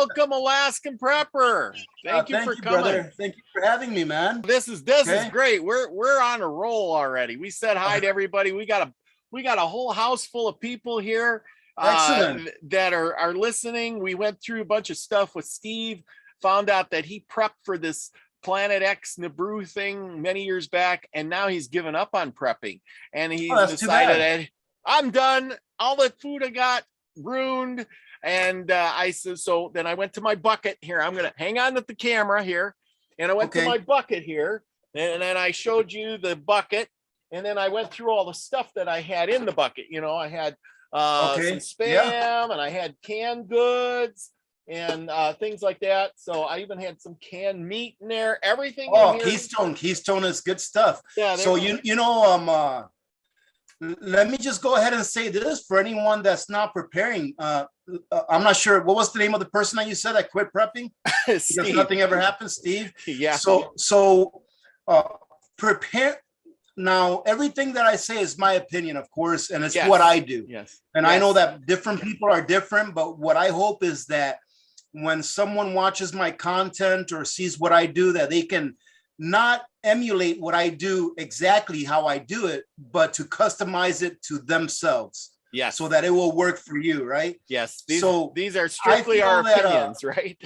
welcome, Alaskan Prepper. Thank you for coming. Brother. Thank you for having me, man. This is great. We're on a roll already. We said hi to everybody. We got a whole house full of people here that are listening. We went through a bunch of stuff with Steve, found out that he prepped for this Planet X Nabru thing many years back, and now he's given up on prepping, and he's decided that I'm done. All the food I got ruined. And I said, so then I went to my bucket here. I'm gonna hang on to the camera here, and I went to my bucket here, and then I showed you the bucket, and then I went through all the stuff that I had in the bucket. You know, I had some spam, and I had canned goods and things like that. So I even had some canned meat in there. Everything. Oh, in here. Keystone is good stuff. Yeah. So let me just go ahead and say this for anyone that's not preparing. I'm not sure what was the name of the person that you said that quit prepping. Because nothing ever happened, Steve. Yeah. So prepare. Now, everything that I say is my opinion, of course, and it's what I do. Yes. And I know that different people are different, but what I hope is that when someone watches my content or sees what I do, that they can not emulate what I do exactly how I do it, but to customize it to themselves. Yes. So that it will work for you, right? Yes. These are strictly our opinions, right?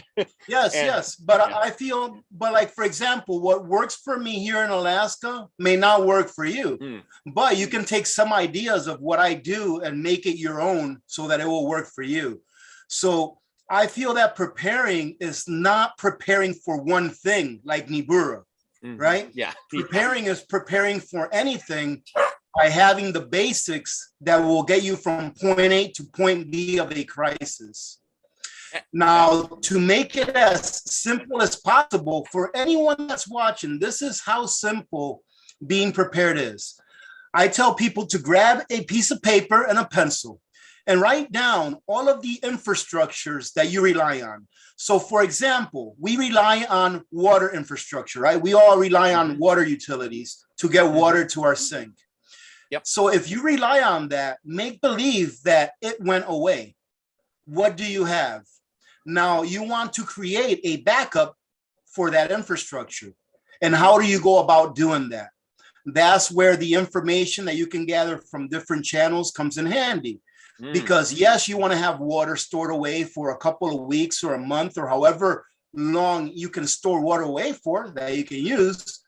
Yes. But I feel, like, for example, what works for me here in Alaska may not work for you, but you can take some ideas of what I do and make it your own so that it will work for you. So I feel that preparing is not preparing for one thing like Nibura, right? Yeah. Preparing is preparing for anything by having the basics that will get you from point A to point B of a crisis. Now, to make it as simple as possible for anyone that's watching, this is how simple being prepared is. I tell people to grab a piece of paper and a pencil and write down all of the infrastructures that you rely on. So, for example, we rely on water infrastructure, right? We all rely on water utilities to get water to our sink. Yep. So if you rely on that, make believe that it went away. What do you have? Now, you want to create a backup for that infrastructure. And how do you go about doing that? That's where the information that you can gather from different channels comes in handy. Because yes, you want to have water stored away for a couple of weeks or a month or however long you can store water away for that you can use.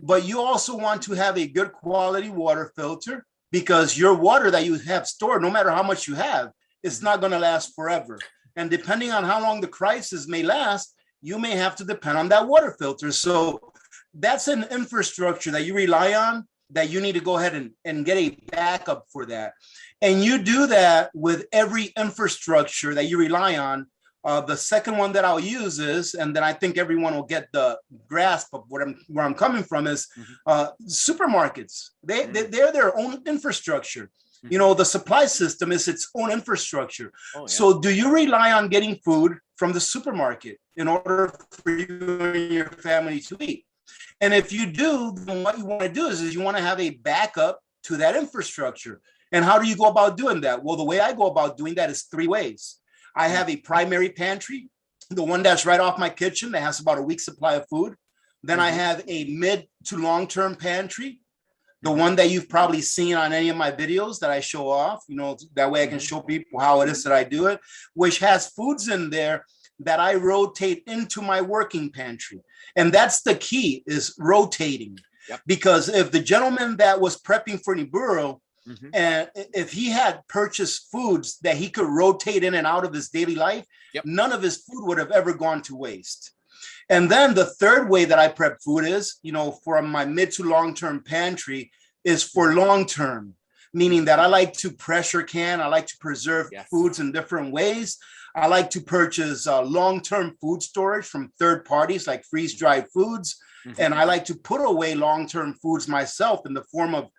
But you also want to have a good quality water filter, because your water that you have stored, no matter how much you have, it's not going to last forever. And depending on how long the crisis may last, you may have to depend on that water filter. So that's an infrastructure that you rely on, that you need to go ahead and get a backup for that. And you do that with every infrastructure that you rely on. The second one that I'll use is, and then I think everyone will get the grasp of where I'm coming from, is supermarkets. They're their own infrastructure. You know, the supply system is its own infrastructure. So do you rely on getting food from the supermarket in order for you and your family to eat? And if you do, then what you want to do is you want to have a backup to that infrastructure. And how do you go about doing that? Well, the way I go about doing that is 3 ways. I have a primary pantry, the one that's right off my kitchen that has about a week's supply of food. Then I have a mid to long-term pantry, the one that you've probably seen on any of my videos that I show off, you know, that way I can show people how it is that I do it, which has foods in there that I rotate into my working pantry. And that's the key, is rotating. Because if the gentleman that was prepping for Niburo, and if he had purchased foods that he could rotate in and out of his daily life, none of his food would have ever gone to waste. And then the third way that I prep food is, you know, for my mid to long-term pantry, is for long-term, meaning that I like to pressure can. I like to preserve foods in different ways. I like to purchase long-term food storage from third parties like freeze-dried foods. And I like to put away long-term foods myself in the form of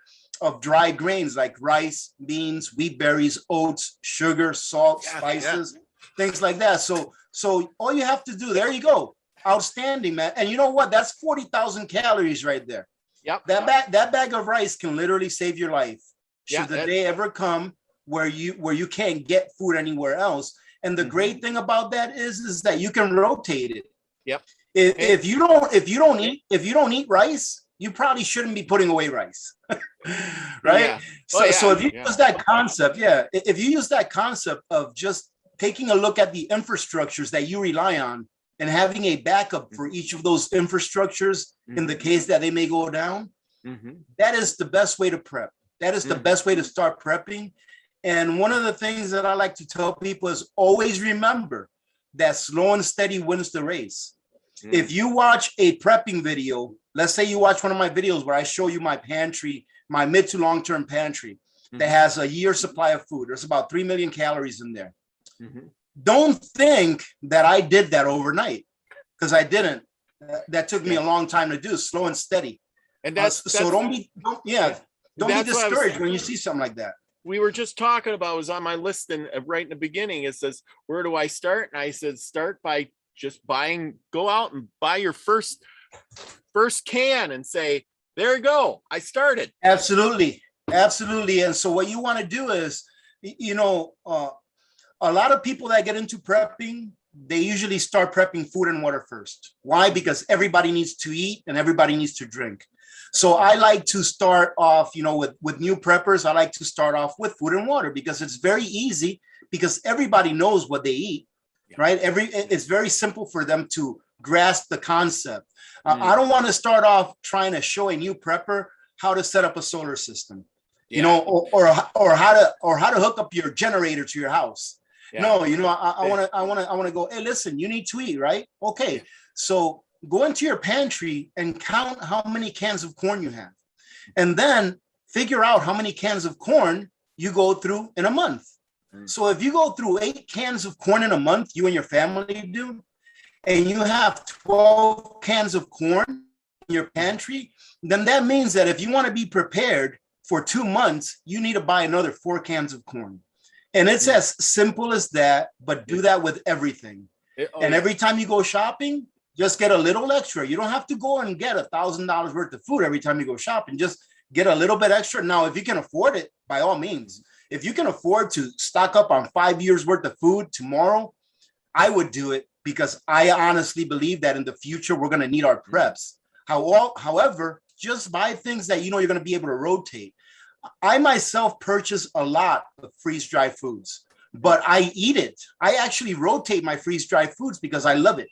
dry grains like rice, beans, wheat berries, oats, sugar, salt, spices, things like that. So all you have to do, there you go. Outstanding, man. And you know what? That's 40,000 calories right there. That bag of rice can literally save your life. Should the day ever come where you can't get food anywhere else, And the great thing about that is that you can rotate it. Yep. If you don't eat rice, you probably shouldn't be putting away rice. Right? Yeah. So if you use that concept, if you use that concept of just taking a look at the infrastructures that you rely on and having a backup for each of those infrastructures in the case that they may go down, that is the best way to prep. That is the best way to start prepping. And one of the things that I like to tell people is always remember that slow and steady wins the race. If you watch a prepping video, let's say you watch one of my videos where I show you my pantry, my mid to long-term pantry that has a year's supply of food. There's about 3 million calories in there. Don't think that I did that overnight, because I didn't. That took me a long time to do, slow and steady. And don't be discouraged when you see something like that. We were just talking about, it was on my list, and right in the beginning it says, where do I start? And I said, start by just go out and buy your first can and say, there you go, I started. Absolutely. And so what you want to do is, a lot of people that get into prepping, they usually start prepping food and water first. Why? Because everybody needs to eat and everybody needs to drink. So I like to start off, with new preppers, I like to start off with food and water, because it's very easy, because everybody knows what they eat, right? It's very simple for them to grasp the concept. I don't want to start off trying to show a new prepper how to set up a solar system, or how to hook up your generator to your house. No, I want to go, hey, listen, you need to eat, right? Okay. So go into your pantry and count how many cans of corn you have. And then figure out how many cans of corn you go through in a month. So if you go through 8 cans of corn in a month, you and your family do, and you have 12 cans of corn in your pantry, then that means that if you want to be prepared for 2 months, you need to buy another 4 cans of corn. And it's as simple as that, but do that with everything. Every time you go shopping, just get a little extra. You don't have to go and get $1,000 worth of food every time you go shopping. Just get a little bit extra. Now, if you can afford it, by all means. If you can afford to stock up on 5 years worth of food tomorrow, I would do it, because I honestly believe that in the future, we're going to need our preps. However, just buy things that you're going to be able to rotate. I myself purchase a lot of freeze-dried foods, but I eat it. I actually rotate my freeze-dried foods because I love it,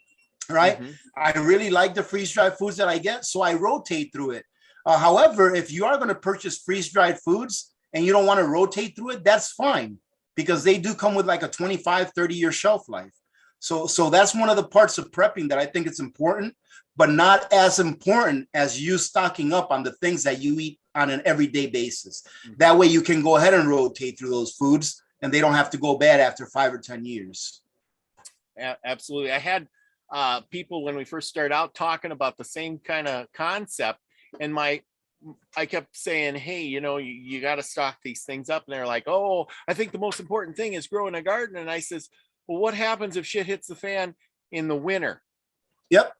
right? I really like the freeze-dried foods that I get, so I rotate through it. However, if you are going to purchase freeze-dried foods and you don't want to rotate through it, that's fine, because they do come with like a 25, 30-year shelf life. So that's one of the parts of prepping that I think it's important, but not as important as you stocking up on the things that you eat on an everyday basis. That way you can go ahead and rotate through those foods, and they don't have to go bad after 5 or 10 years. Absolutely. I had people, when we first started out, talking about the same kind of concept, and I kept saying, hey, you got to stock these things up. And they're like, oh, I think the most important thing is growing a garden. And I says, well, what happens if shit hits the fan in the winter? Yep.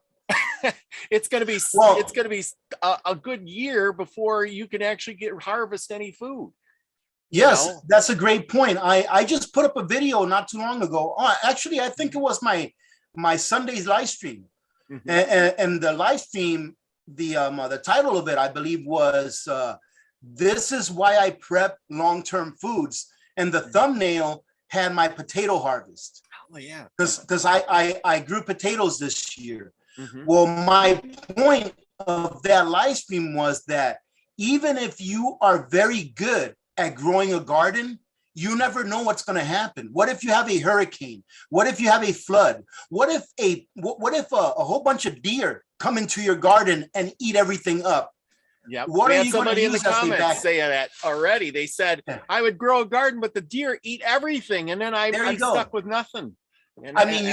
It's going to be a good year before you can actually harvest any food. Yes, that's a great point. I just put up a video not too long ago. Actually, I think it was my Sunday's live stream, and the live stream, the title of it, I believe, was "This is why I prep long-term foods," and the thumbnail had my potato harvest. Oh yeah, because I grew potatoes this year. Well, my point of that live stream was that even if you are very good at growing a garden, you never know what's going to happen. What if you have a hurricane? What if you have a flood? What if a whole bunch of deer come into your garden and eat everything up? Yeah, what are you somebody in the comments saying that already? They said, I would grow a garden, but the deer eat everything, and then I'm stuck with nothing. And I mean,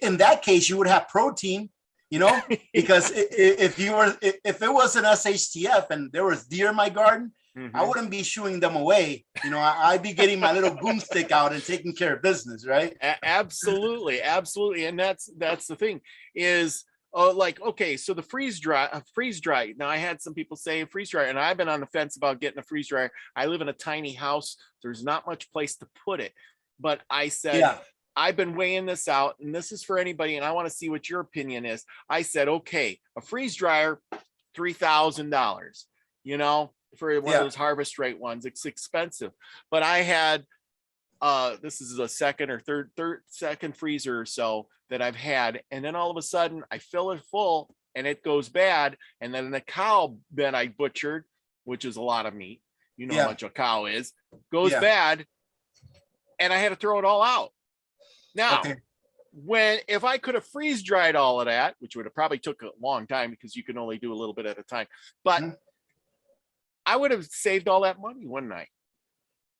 in that case, you would have protein, because if it was an SHTF and there was deer in my garden, I wouldn't be shooing them away. I'd be getting my little boomstick out and taking care of business, right? Absolutely. And that's the thing is, okay, so the freeze dry. Now I had some people say freeze dry, and I've been on the fence about getting a freeze dryer. I live in a tiny house. There's not much place to put it, but I said, I've been weighing this out, and this is for anybody, and I want to see what your opinion is. I said, okay, a freeze dryer, $3,000, you know, for one of those harvest rate ones. It's expensive. But I had this is a second or second freezer or so that I've had, and then all of a sudden I fill it full and it goes bad. And then the cow that I butchered, which is a lot of meat, you know how much a cow is, goes bad, and I had to throw it all out. Now, if I could have freeze dried all of that, which would have probably took a long time because you can only do a little bit at a time, but I would have saved all that money one night.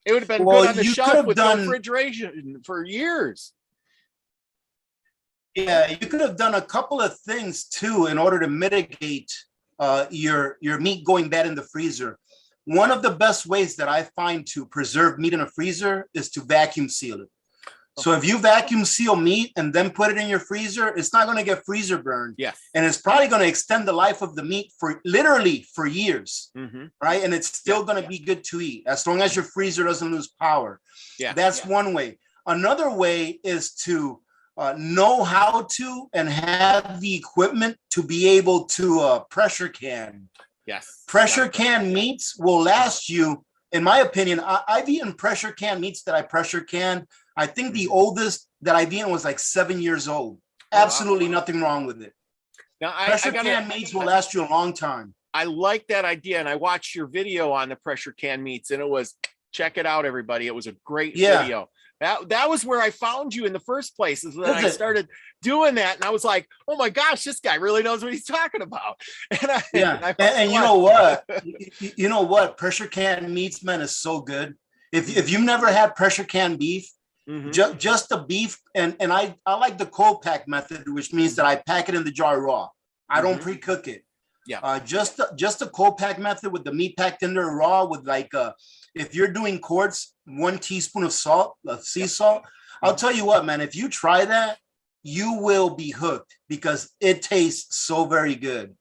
It would have been good on the shelf with no refrigeration for years. Yeah, you could have done a couple of things too in order to mitigate your meat going bad in the freezer. One of the best ways that I find to preserve meat in a freezer is to vacuum seal it. So if you vacuum seal meat and then put it in your freezer, it's not going to get freezer burned. Yes. And it's probably going to extend the life of the meat for literally for years. Right. And it's still going to be good to eat as long as your freezer doesn't lose power. Yeah. That's one way. Another way is to know how to and have the equipment to be able to pressure can. Yes. Pressure can meats will last you, in my opinion. I've eaten pressure can meats that I pressure can. I think the oldest that I've eaten was like 7 years old. Absolutely nothing wrong with it. Now, pressure can meats will last you a long time. I like that idea. And I watched your video on the pressure can meats, and it was, check it out, everybody. It was a great video. That was where I found you in the first place, is when I started doing that. And I was like, oh my gosh, this guy really knows what he's talking about. And you know what? You know what? Pressure can meats, man, is so good. If you've never had pressure can beef, just the beef, and I like the cold pack method, which means that I pack it in the jar raw. I don't pre-cook it. Just the cold pack method with the meat packed in there raw with like if you're doing quarts, 1 teaspoon of salt, of sea salt. I'll tell you what, man, if you try that, you will be hooked because it tastes so very good.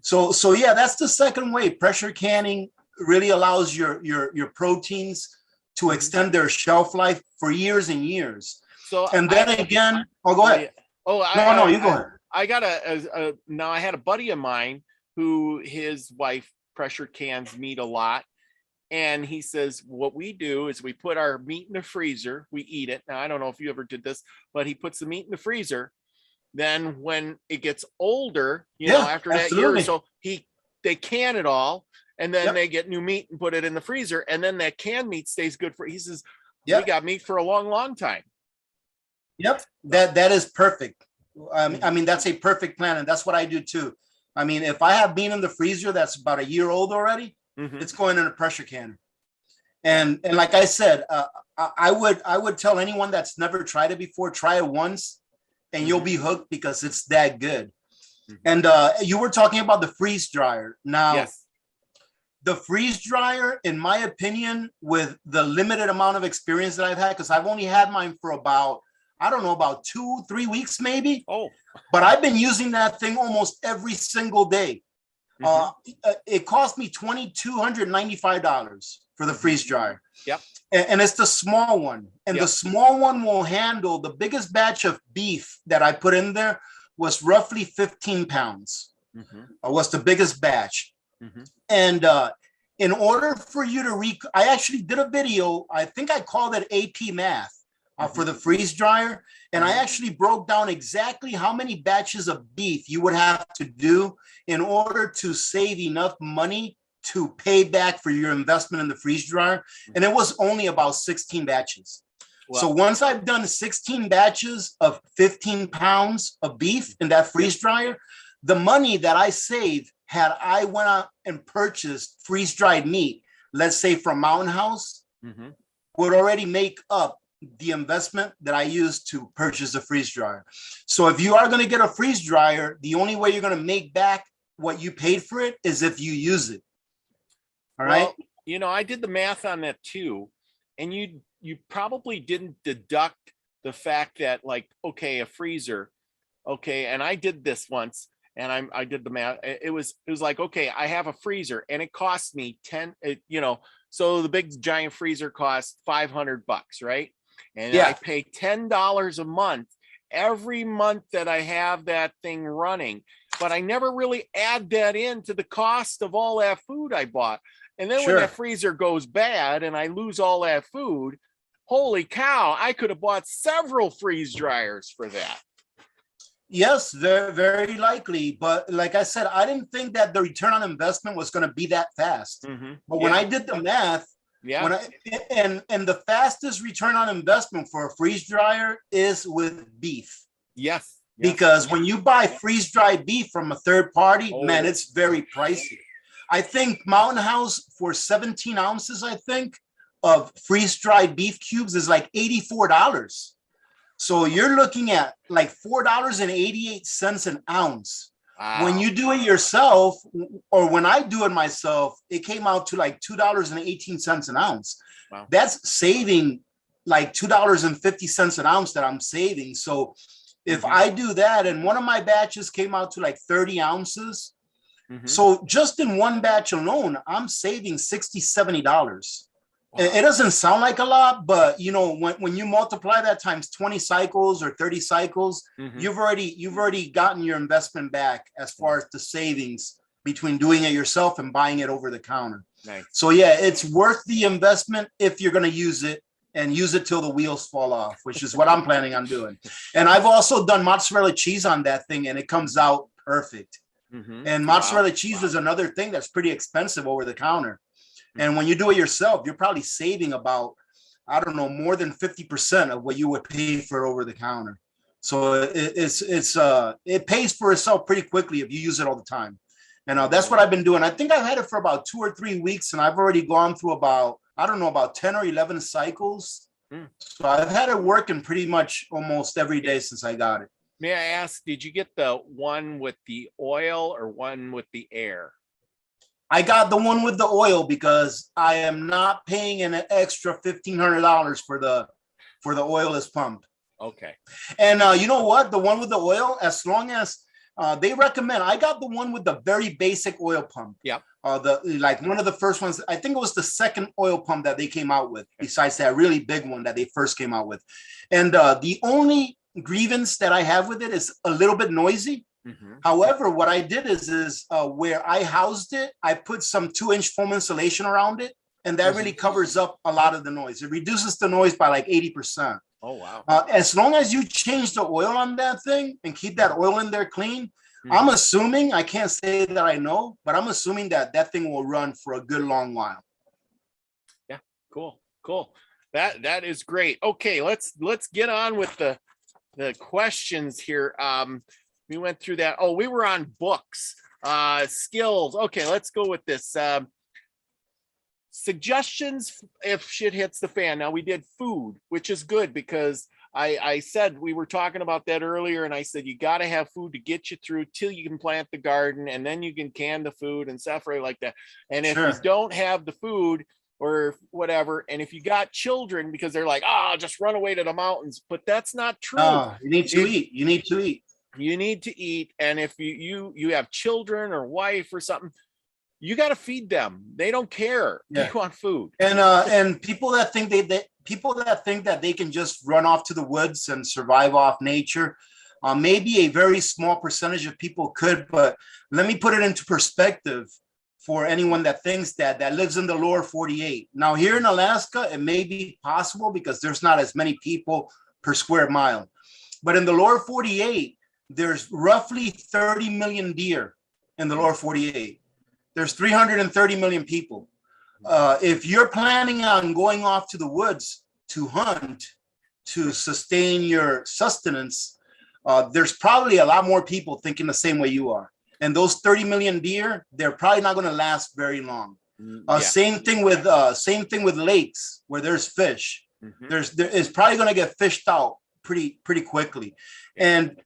So yeah, that's the second way. Pressure canning really allows your proteins to extend their shelf life for years and years. So and then again, go ahead. No, you go ahead. I got now I had a buddy of mine who his wife pressure cans meat a lot. And he says, what we do is we put our meat in the freezer, we eat it. Now, I don't know if you ever did this, but he puts the meat in the freezer. Then when it gets older, you know, after that year or so, they can it all. And then they get new meat and put it in the freezer. And then that canned meat stays good for, he says, we got meat for a long, long time. That is perfect. I mean, that's a perfect plan. And that's what I do too. I mean, if I have meat in the freezer that's about a year old already, it's going in a pressure can. And like I said, I would tell anyone that's never tried it before, try it once and you'll be hooked because it's that good. And you were talking about the freeze dryer. Now, the freeze dryer, in my opinion, with the limited amount of experience that I've had, because I've only had mine for about, I don't know, about 2-3 weeks maybe. But I've been using that thing almost every single day. It cost me $2,295 for the freeze dryer. And it's the small one. And the small one will handle the biggest batch of beef that I put in there was roughly 15 pounds. Was the biggest batch. And in order for you to I actually did a video, I think I called it AP Math for the freeze dryer. And I actually broke down exactly how many batches of beef you would have to do in order to save enough money to pay back for your investment in the freeze dryer. And it was only about 16 batches. So once I've done 16 batches of 15 pounds of beef in that freeze dryer, the money that I saved had I went out and purchased freeze dried meat, let's say from Mountain House, would already make up the investment that I used to purchase a freeze dryer. So if you are going to get a freeze dryer, the only way you're going to make back what you paid for it is if you use it. All right. You know, I did the math on that too. And you probably didn't deduct the fact that, like, okay, a freezer. Okay. And I did this once and I did the math. It was like, okay, I have a freezer and it cost me 10, you know, so the big giant freezer costs $500, right? and I pay $10 a month every month that I have that thing running, but I never really add that into the cost of all that food I bought. And then when that freezer goes bad and I lose all that food, holy cow, I could have bought several freeze dryers for that. Yes, very, very likely. But like I said, I didn't think that the return on investment was going to be that fast. But when I did the math, and the fastest return on investment for a freeze dryer is with beef. Yes. Because when you buy freeze dried beef from a third party, man, it's very pricey. I think Mountain House for 17 ounces, I think, of freeze dried beef cubes is like $84. So you're looking at like $4.88 an ounce. Wow. When you do it yourself, or when I do it myself, it came out to like $2.18 an ounce. Wow. That's saving like $2.50 an ounce that I'm saving. So if I do that, and one of my batches came out to like 30 ounces. So just in one batch alone, I'm saving $60, $70. Wow. It doesn't sound like a lot, but you know, when you multiply that times 20 cycles or 30 cycles, you've already gotten your investment back as far as the savings between doing it yourself and buying it over the counter. Nice. So yeah, it's worth the investment if you're going to use it, and use it till the wheels fall off, which is what I'm planning on doing. And I've also done mozzarella cheese on that thing, and it comes out perfect. And mozzarella cheese is another thing that's pretty expensive over the counter. And when you do it yourself, you're probably saving about, I don't know, more than 50% of what you would pay for over the counter. So it pays for itself pretty quickly if you use it all the time. And that's what I've been doing. I think I've had it for about 2 or 3 weeks, and I've already gone through about 10 or 11 cycles. So I've had it working pretty much almost every day since I got it. May I ask, did you get the one with the oil or one with the air? I got the one with the oil because I am not paying an extra $1,500 for the oilless pump. Okay. And you know what? The one with the oil, as long as they recommend, I got the one with the very basic oil pump. Yeah. Like one of the first ones, I think it was the second oil pump that they came out with, besides that really big one that they first came out with. And the only grievance that I have with it is a little bit noisy. However, what I did is where I housed it, I put some 2-inch foam insulation around it, and that really covers up a lot of the noise. It reduces the noise by like 80%. Oh, wow. As long as you change the oil on that thing and keep that oil in there clean, I'm assuming, I can't say that I know, but I'm assuming that that thing will run for a good long while. Yeah, cool. That is great. Okay, let's get on with the questions here. We went through that. Oh, we were on books, skills. Okay, let's go with this. Suggestions if shit hits the fan. Now we did food, which is good because I said we were talking about that earlier, and I said you got to have food to get you through till you can plant the garden, and then you can can the food and stuff right like that. And if you don't have the food or whatever, and if you got children, because they're like, just run away to the mountains, but that's not true. You need to eat. You need to eat. You need to eat, and if you have children or wife or something, you got to feed them. They don't care. They want food. And people that think that they can just run off to the woods and survive off nature, maybe a very small percentage of people could. But let me put it into perspective for anyone that thinks that lives in the lower 48. Now here in Alaska, it may be possible because there's not as many people per square mile, but in the lower 48. There's roughly 30 million deer in the lower 48. There's 330 million people. If you're planning on going off to the woods to hunt, to sustain your sustenance, there's probably a lot more people thinking the same way you are. And those 30 million deer, they're probably not going to last very long. Same thing with lakes where there's fish. It's probably going to get fished out pretty quickly. And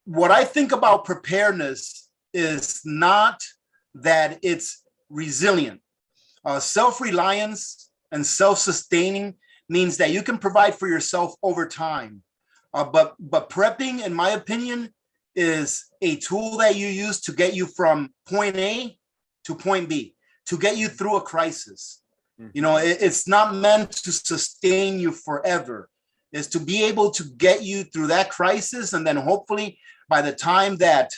what I think about preparedness is not that it's resilient. Self-reliance and self-sustaining means that you can provide for yourself over time. But prepping, in my opinion, is a tool that you use to get you from point A to point B, to get you through a crisis. You know, it's not meant to sustain you forever. It's to be able to get you through that crisis. And then hopefully by the time that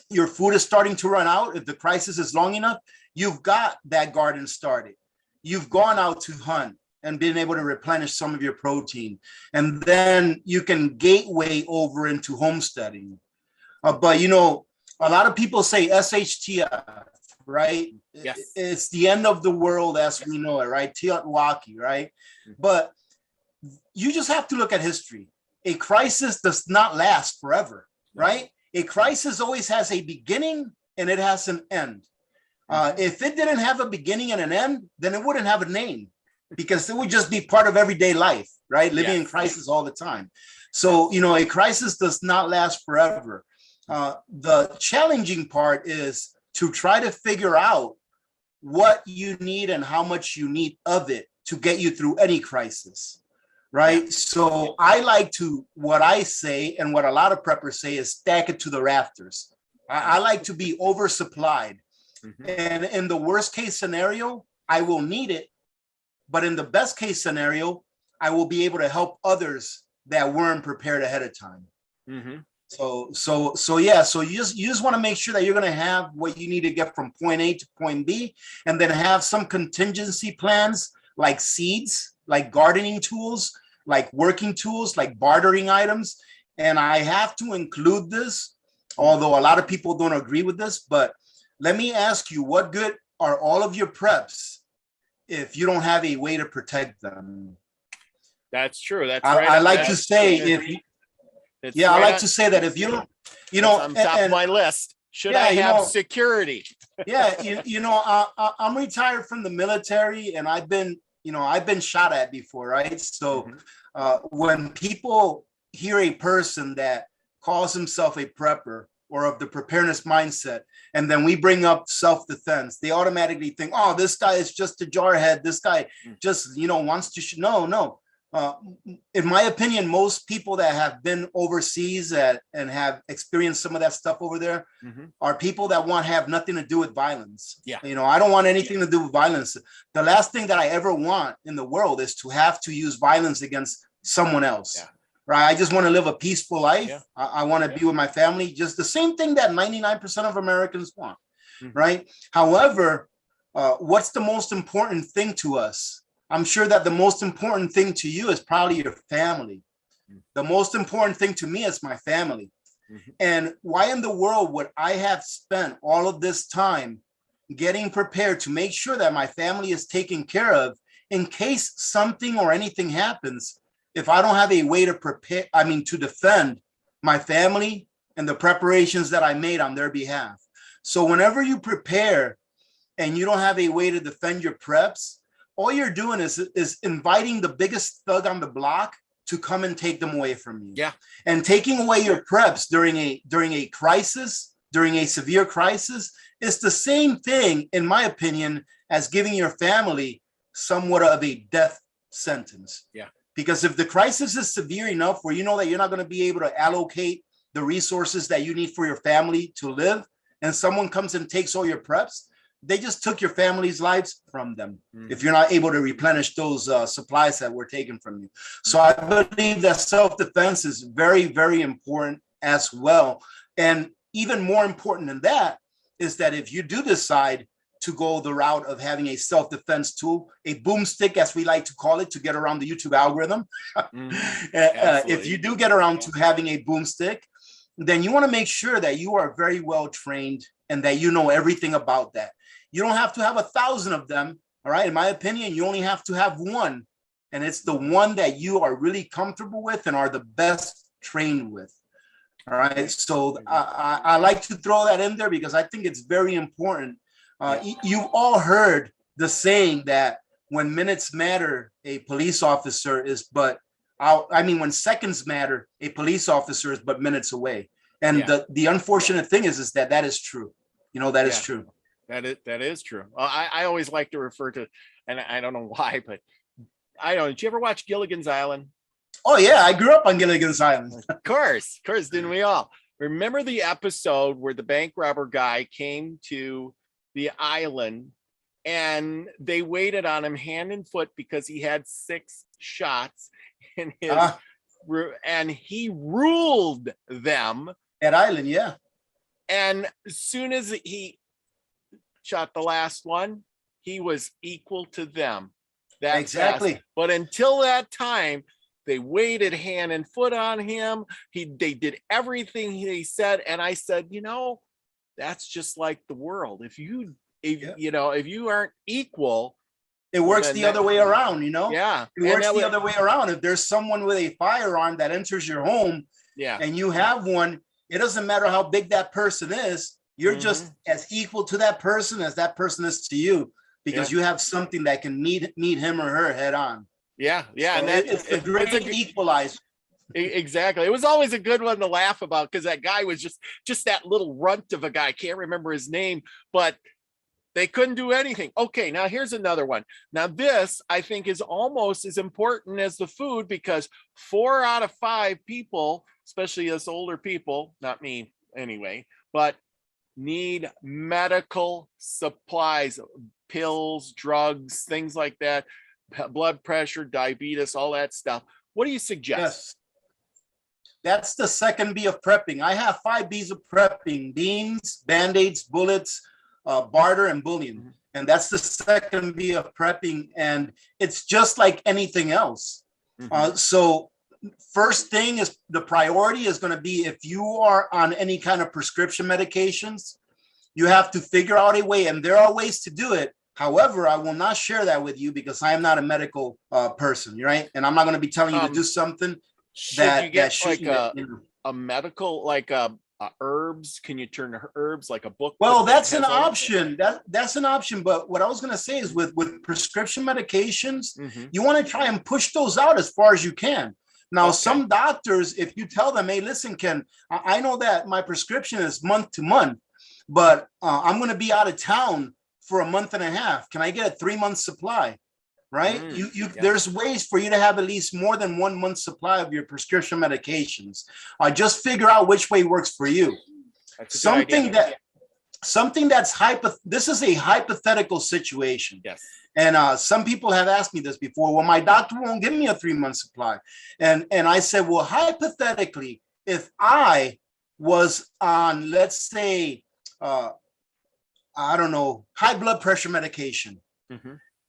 your food is starting to run out, if the crisis is long enough, you've got that garden started. You've gone out to hunt and been able to replenish some of your protein. And then you can gateway over into homesteading. But, you know, a lot of people say SHTF, right? Yes. It's the end of the world as we know it, right? Teotwaki, right? But you just have to look at history. A crisis does not last forever, right? A crisis always has a beginning and it has an end. If it didn't have a beginning and an end, then it wouldn't have a name, because it would just be part of everyday life, right? Living in crisis all the time. So, you know, a crisis does not last forever. The challenging part is to try to figure out what you need and how much you need of it to get you through any crisis, right? So I like to, what I say and what a lot of preppers say is stack it to the rafters. I like to be oversupplied. And in the worst case scenario, I will need it. But in the best case scenario, I will be able to help others that weren't prepared ahead of time. So you just want to make sure that you're going to have what you need to get from point A to point B, and then have some contingency plans like seeds, like gardening tools, like working tools, like bartering items. And I have to include this, although a lot of people don't agree with this, but let me ask you, what good are all of your preps if you don't have a way to protect them? That's true. That's right. I like to say I like to say that if you don't, you know, on top of my list, should I have security? You know, I'm retired from the military, and I've been shot at before, right? So when people hear a person that calls himself a prepper or of the preparedness mindset, and then we bring up self-defense, they automatically think, oh, this guy is just a jarhead. This guy just, you know, wants to, no. In my opinion, most people that have been overseas and have experienced some of that stuff over there are people that have nothing to do with violence. You know, I don't want anything to do with violence. The last thing that I ever want in the world is to have to use violence against someone else. Right. I just want to live a peaceful life. I want to be with my family. Just the same thing that 99% of Americans want. Right. However, what's the most important thing to us? I'm sure that the most important thing to you is probably your family. The most important thing to me is my family. And why in the world would I have spent all of this time getting prepared to make sure that my family is taken care of in case something or anything happens, if I don't have a way to prepare, to defend my family and the preparations that I made on their behalf? So whenever you prepare and you don't have a way to defend your preps, all you're doing is inviting the biggest thug on the block to come and take them away from you. And taking away your preps during a crisis, during a severe crisis, is the same thing, in my opinion, as giving your family somewhat of a death sentence. Because if the crisis is severe enough where you know that you're not going to be able to allocate the resources that you need for your family to live, and someone comes and takes all your preps, they just took your family's lives from them if you're not able to replenish those supplies that were taken from you. So I believe that self-defense is very, very important as well. And even more important than that is that if you do decide to go the route of having a self-defense tool, a boomstick, as we like to call it, to get around the YouTube algorithm. If you do get around to having a boomstick, then you want to make sure that you are very well trained and that you know everything about that. You don't have to have 1,000 of them. All right. In my opinion, you only have to have one. And it's the one that you are really comfortable with and are the best trained with. All right. So I like to throw that in there because I think it's very important. You've all heard the saying that when minutes matter, a police officer is when seconds matter, a police officer is but minutes away. And the unfortunate thing is that is true. You know, that is true. That is true. Well, I always like to refer to, and I don't know why, but I don't. Did you ever watch Gilligan's Island? Oh yeah, I grew up on Gilligan's Island. Of course, didn't we all? Remember the episode where the bank robber guy came to the island and they waited on him hand and foot because he had 6 shots in his, and he ruled them at Island. Yeah. And as soon as he shot the last one, he was equal to them. That Exactly. fast. But until that time, they waited hand and foot on him. They did everything he said. And I said, you know, that's just like the world. If you aren't equal, it works the other way around, you know? Yeah. It works the other way around. If there's someone with a firearm that enters your home, and you have one, it doesn't matter how big that person is. You're just as equal to that person as that person is to you, because you have something that can meet him or her head on. Yeah. So and it's a great equalizer. Exactly. It was always a good one to laugh about, because that guy was just that little runt of a guy. I can't remember his name, but they couldn't do anything. Okay, now here's another one. Now this, I think, is almost as important as the food, because 4 out of 5 people, especially us older people, not me anyway, but need medical supplies, pills, drugs, things like that, blood pressure, diabetes, all that stuff. What do you suggest? Yes. That's the second B of prepping. I have 5 B's of prepping: beans, band-aids, bullets, barter, and bullion. And that's the second B of prepping. And it's just like anything else. So first thing is, the priority is going to be, if you are on any kind of prescription medications, you have to figure out a way, and there are ways to do it. However, I will not share that with you because I am not a medical person, right? And I'm not going to be telling you to do something that like a medical, like herbs. Can you turn to herbs, like a book? Well, that's an option. That's an option. But what I was going to say is, with prescription medications, you want to try and push those out as far as you can. Now, some doctors, if you tell them, hey, listen, Ken, I know that my prescription is month to month, but I'm going to be out of town for a month and a half. Can I get a 3-month supply? Right? There's ways for you to have at least more than 1 month supply of your prescription medications. Just figure out which way works for you. Something that's this is a hypothetical situation. Yes. And some people have asked me this before. Well, my doctor won't give me a 3-month supply. And I said, well, hypothetically, if I was on, let's say, I don't know, high blood pressure medication,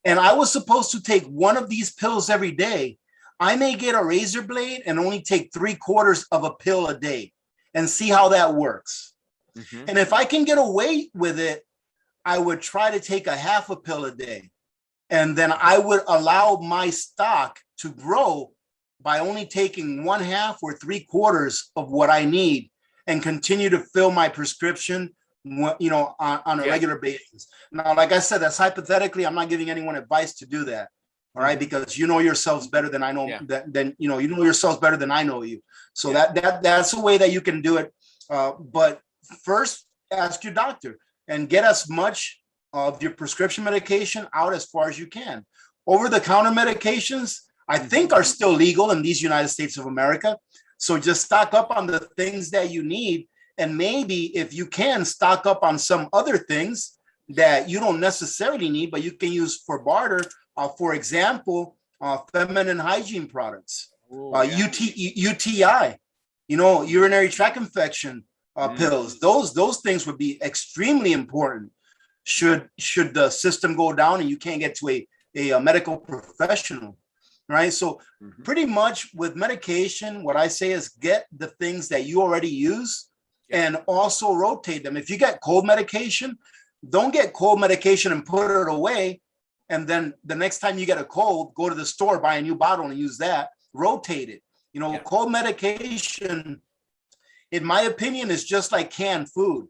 and I was supposed to take one of these pills every day, I may get a razor blade and only take 3/4 of a pill a day and see how that works. And if I can get away with it, I would try to take a half a pill a day. And then I would allow my stock to grow by only taking 1/2 or 3/4 of what I need, and continue to fill my prescription, you know, on a regular basis. Now, like I said, that's hypothetically. I'm not giving anyone advice to do that. All right, because you know yourselves better than I know. You know yourselves better than I know you. So that's a way that you can do it. But first, ask your doctor and get as much of your prescription medication out as far as you can. Over-the-counter medications, I think, are still legal in these United States of America. So just stock up on the things that you need. And maybe, if you can, stock up on some other things that you don't necessarily need, but you can use for barter. For example, feminine hygiene products, UTI, you know, urinary tract infection pills. Those things would be extremely important should the system go down and you can't get to a medical professional, right? So pretty much with medication, what I say is get the things that you already use and also rotate them. If you get cold medication, don't get cold medication and put it away. And then the next time you get a cold, go to the store, buy a new bottle and use that. Rotate it. You know, cold medication, in my opinion, is just like canned food.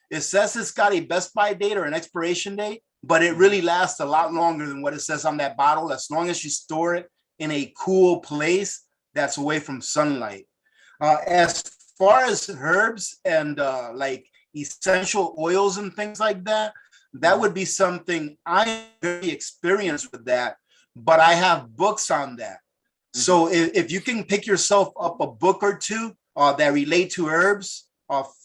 It says it's got a best by date or an expiration date, but it really lasts a lot longer than what it says on that bottle, as long as you store it in a cool place that's away from sunlight. As far as herbs and like essential oils and things like that, that would be something I'm very experienced with that, but I have books on that. So if you can pick yourself up a book or two that relate to herbs,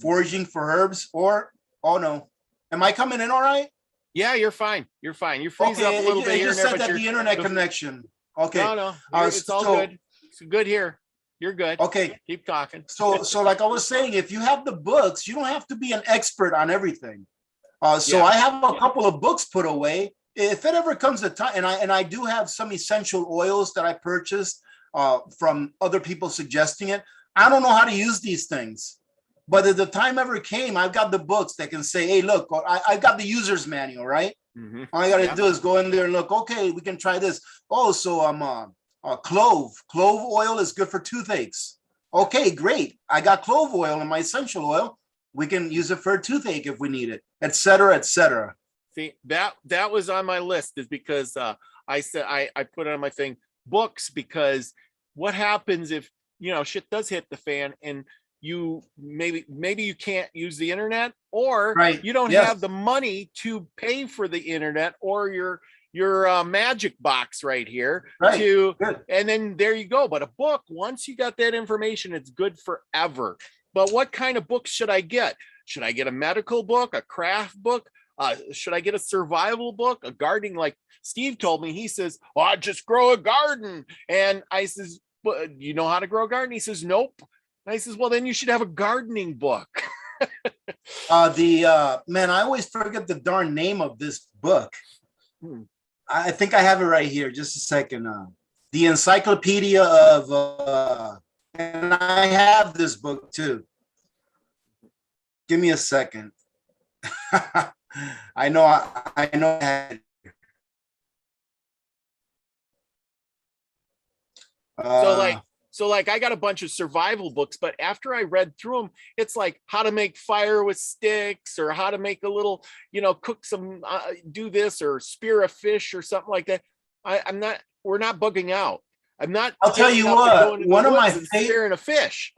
foraging for herbs, or, oh no, am I coming in all right? Yeah, you're fine. You're fine. You're freezing up a little bit it here and just there, said but that the internet connection. Okay. no, it's all good. It's good here. You're good. Okay. Keep talking. So like I was saying, if you have the books, you don't have to be an expert on everything. So Yeah. I have a couple of books put away. If it ever comes to time, and I do have some essential oils that I purchased from other people suggesting it. I don't know how to use these things, but if the time ever came, I've got the books that can say, "Hey, look, I got the user's manual, right? Mm-hmm. All I got to do is go in there and look. Okay, we can try this. Oh, so clove oil is good for toothaches. Okay, great. I got clove oil in my essential oil. We can use it for a toothache if we need it, et cetera, et cetera." See, that was on my list, is because I said I put it on my thing, books, because what happens if shit does hit the fan and you maybe you can't use the internet, or Right. you don't Yes. have the money to pay for the internet or your magic box right here, Right. to Good. and then there you go. But a book, once you got that information, it's good forever. But what kind of books should I get? Should I get a medical book, a craft book? Should I get a survival book, a gardening? Like Steve told me, he says, "Oh, I just grow a garden." And I says, "Well, you know how to grow a garden?" He says, "Nope." And I says, "Well, then you should have a gardening book." Man, I always forget the darn name of this book. I think I have it right here. Just a second. The Encyclopedia of, and I have this book too. Give me a second. I know. I know. I had it. So like I got a bunch of survival books, but after I read through them, it's like how to make fire with sticks, or how to make a little, cook some, do this, or spear a fish or something like that. We're not bugging out. I'm not. I'll tell you what. One of my spearing a fish.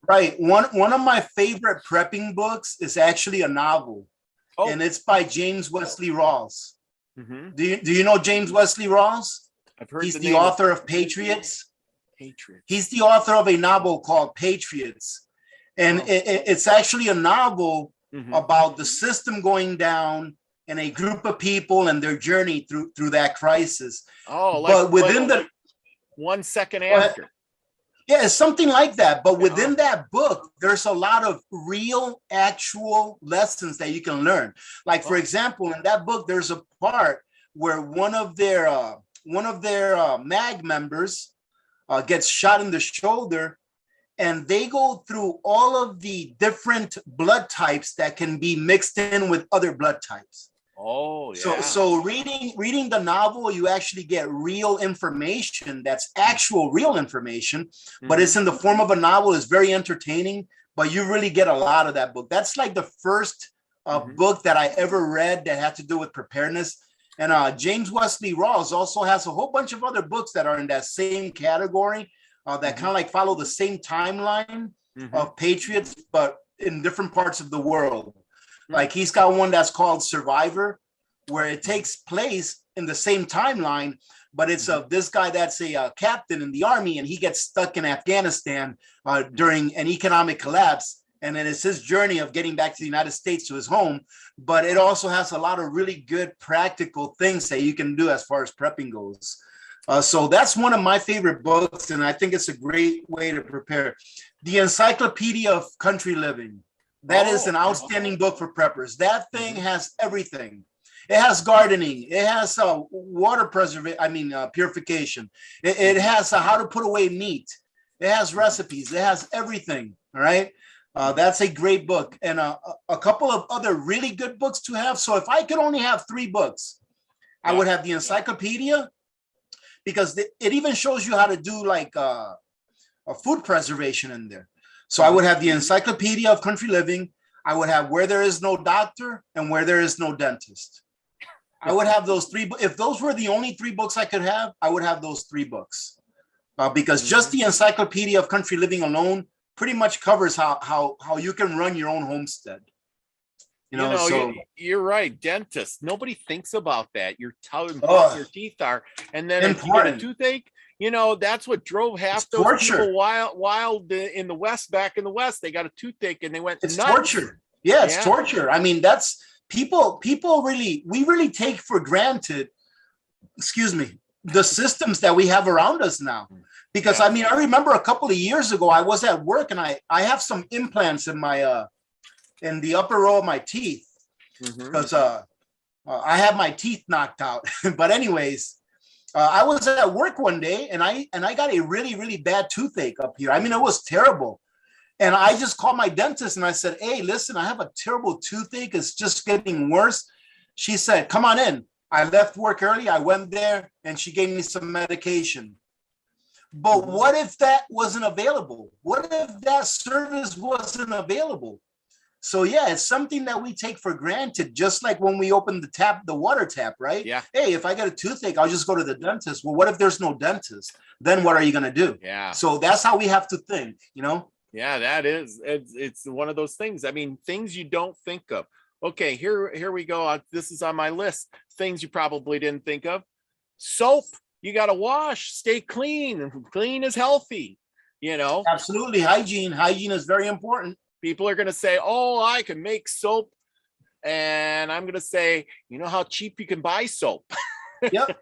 Right. One of my favorite prepping books is actually a novel, and it's by James Wesley Rawls. Mm-hmm. Do you know James Wesley Rawls? I've heard. He's the author of Patriots. Patriots. He's the author of a novel called Patriots, and it's actually a novel about the system going down and a group of people and their journey through that crisis. Oh, but within the 1 second after. Yeah, it's something like that. But within that book, there's a lot of real, actual lessons that you can learn. Like, for example, in that book, there's a part where one of their MAG members gets shot in the shoulder, and they go through all of the different blood types that can be mixed in with other blood types. Oh, yeah. So reading the novel, you actually get real information. That's actual real information, but it's in the form of a novel. It's very entertaining, but you really get a lot of that book. That's like the first book that I ever read that had to do with preparedness. And James Wesley Rawls also has a whole bunch of other books that are in that same category that kind of like follow the same timeline of Patriots, but in different parts of the world. Like he's got one that's called Survivor, where it takes place in the same timeline, but it's of this guy that's a captain in the army, and he gets stuck in Afghanistan during an economic collapse. And then it's his journey of getting back to the United States to his home. But it also has a lot of really good practical things that you can do as far as prepping goes. So that's one of my favorite books, and I think it's a great way to prepare. The Encyclopedia of Country Living. That is an outstanding book for preppers. That thing has everything. It has gardening. It has water preservation. Purification. It has how to put away meat. It has recipes. It has everything. All right. That's a great book, and a couple of other really good books to have. So if I could only have 3 books, I would have the encyclopedia, because it even shows you how to do like a food preservation in there. So I would have the Encyclopedia of Country Living. I would have Where There Is No Doctor and Where There Is No Dentist. I would have those 3. If those were the only 3 books I could have, I would have those 3 books, because just the Encyclopedia of Country Living alone pretty much covers how you can run your own homestead. You're right. Dentist. Nobody thinks about that. Your teeth are, and then if you get a toothache, that's what drove half those people wild in the West. Back in the West, they got a toothache and they went nuts. Torture. Yeah, it's torture. I mean, that's people we really take for granted, excuse me, the systems that we have around us now. Because I mean, I remember a couple of years ago, I was at work and I have some implants in my in the upper row of my teeth, because I had my teeth knocked out. But anyways, I was at work one day and I got a really bad toothache up here. I mean, it was terrible. And I just called my dentist and I said, hey, listen, I have a terrible toothache. It's just getting worse. She said, come on in. I left work early. I went there and she gave me some medication. But what if that wasn't available? What if that service wasn't available? So yeah, it's something that we take for granted, just like when we open the water tap, right? Yeah. Hey, if I get a toothache, I'll just go to the dentist. Well, what if there's no dentist? Then what are you going to do? Yeah. So that's how we have to think, you know? Yeah, that is, it's one of those things. I mean, things you don't think of. Okay, here we go. This is on my list. Things you probably didn't think of. Soap. You got to wash, stay clean. Clean is healthy, you know? Absolutely. Hygiene is very important. People are going to say, oh, I can make soap. And I'm going to say, you know how cheap you can buy soap? Yep.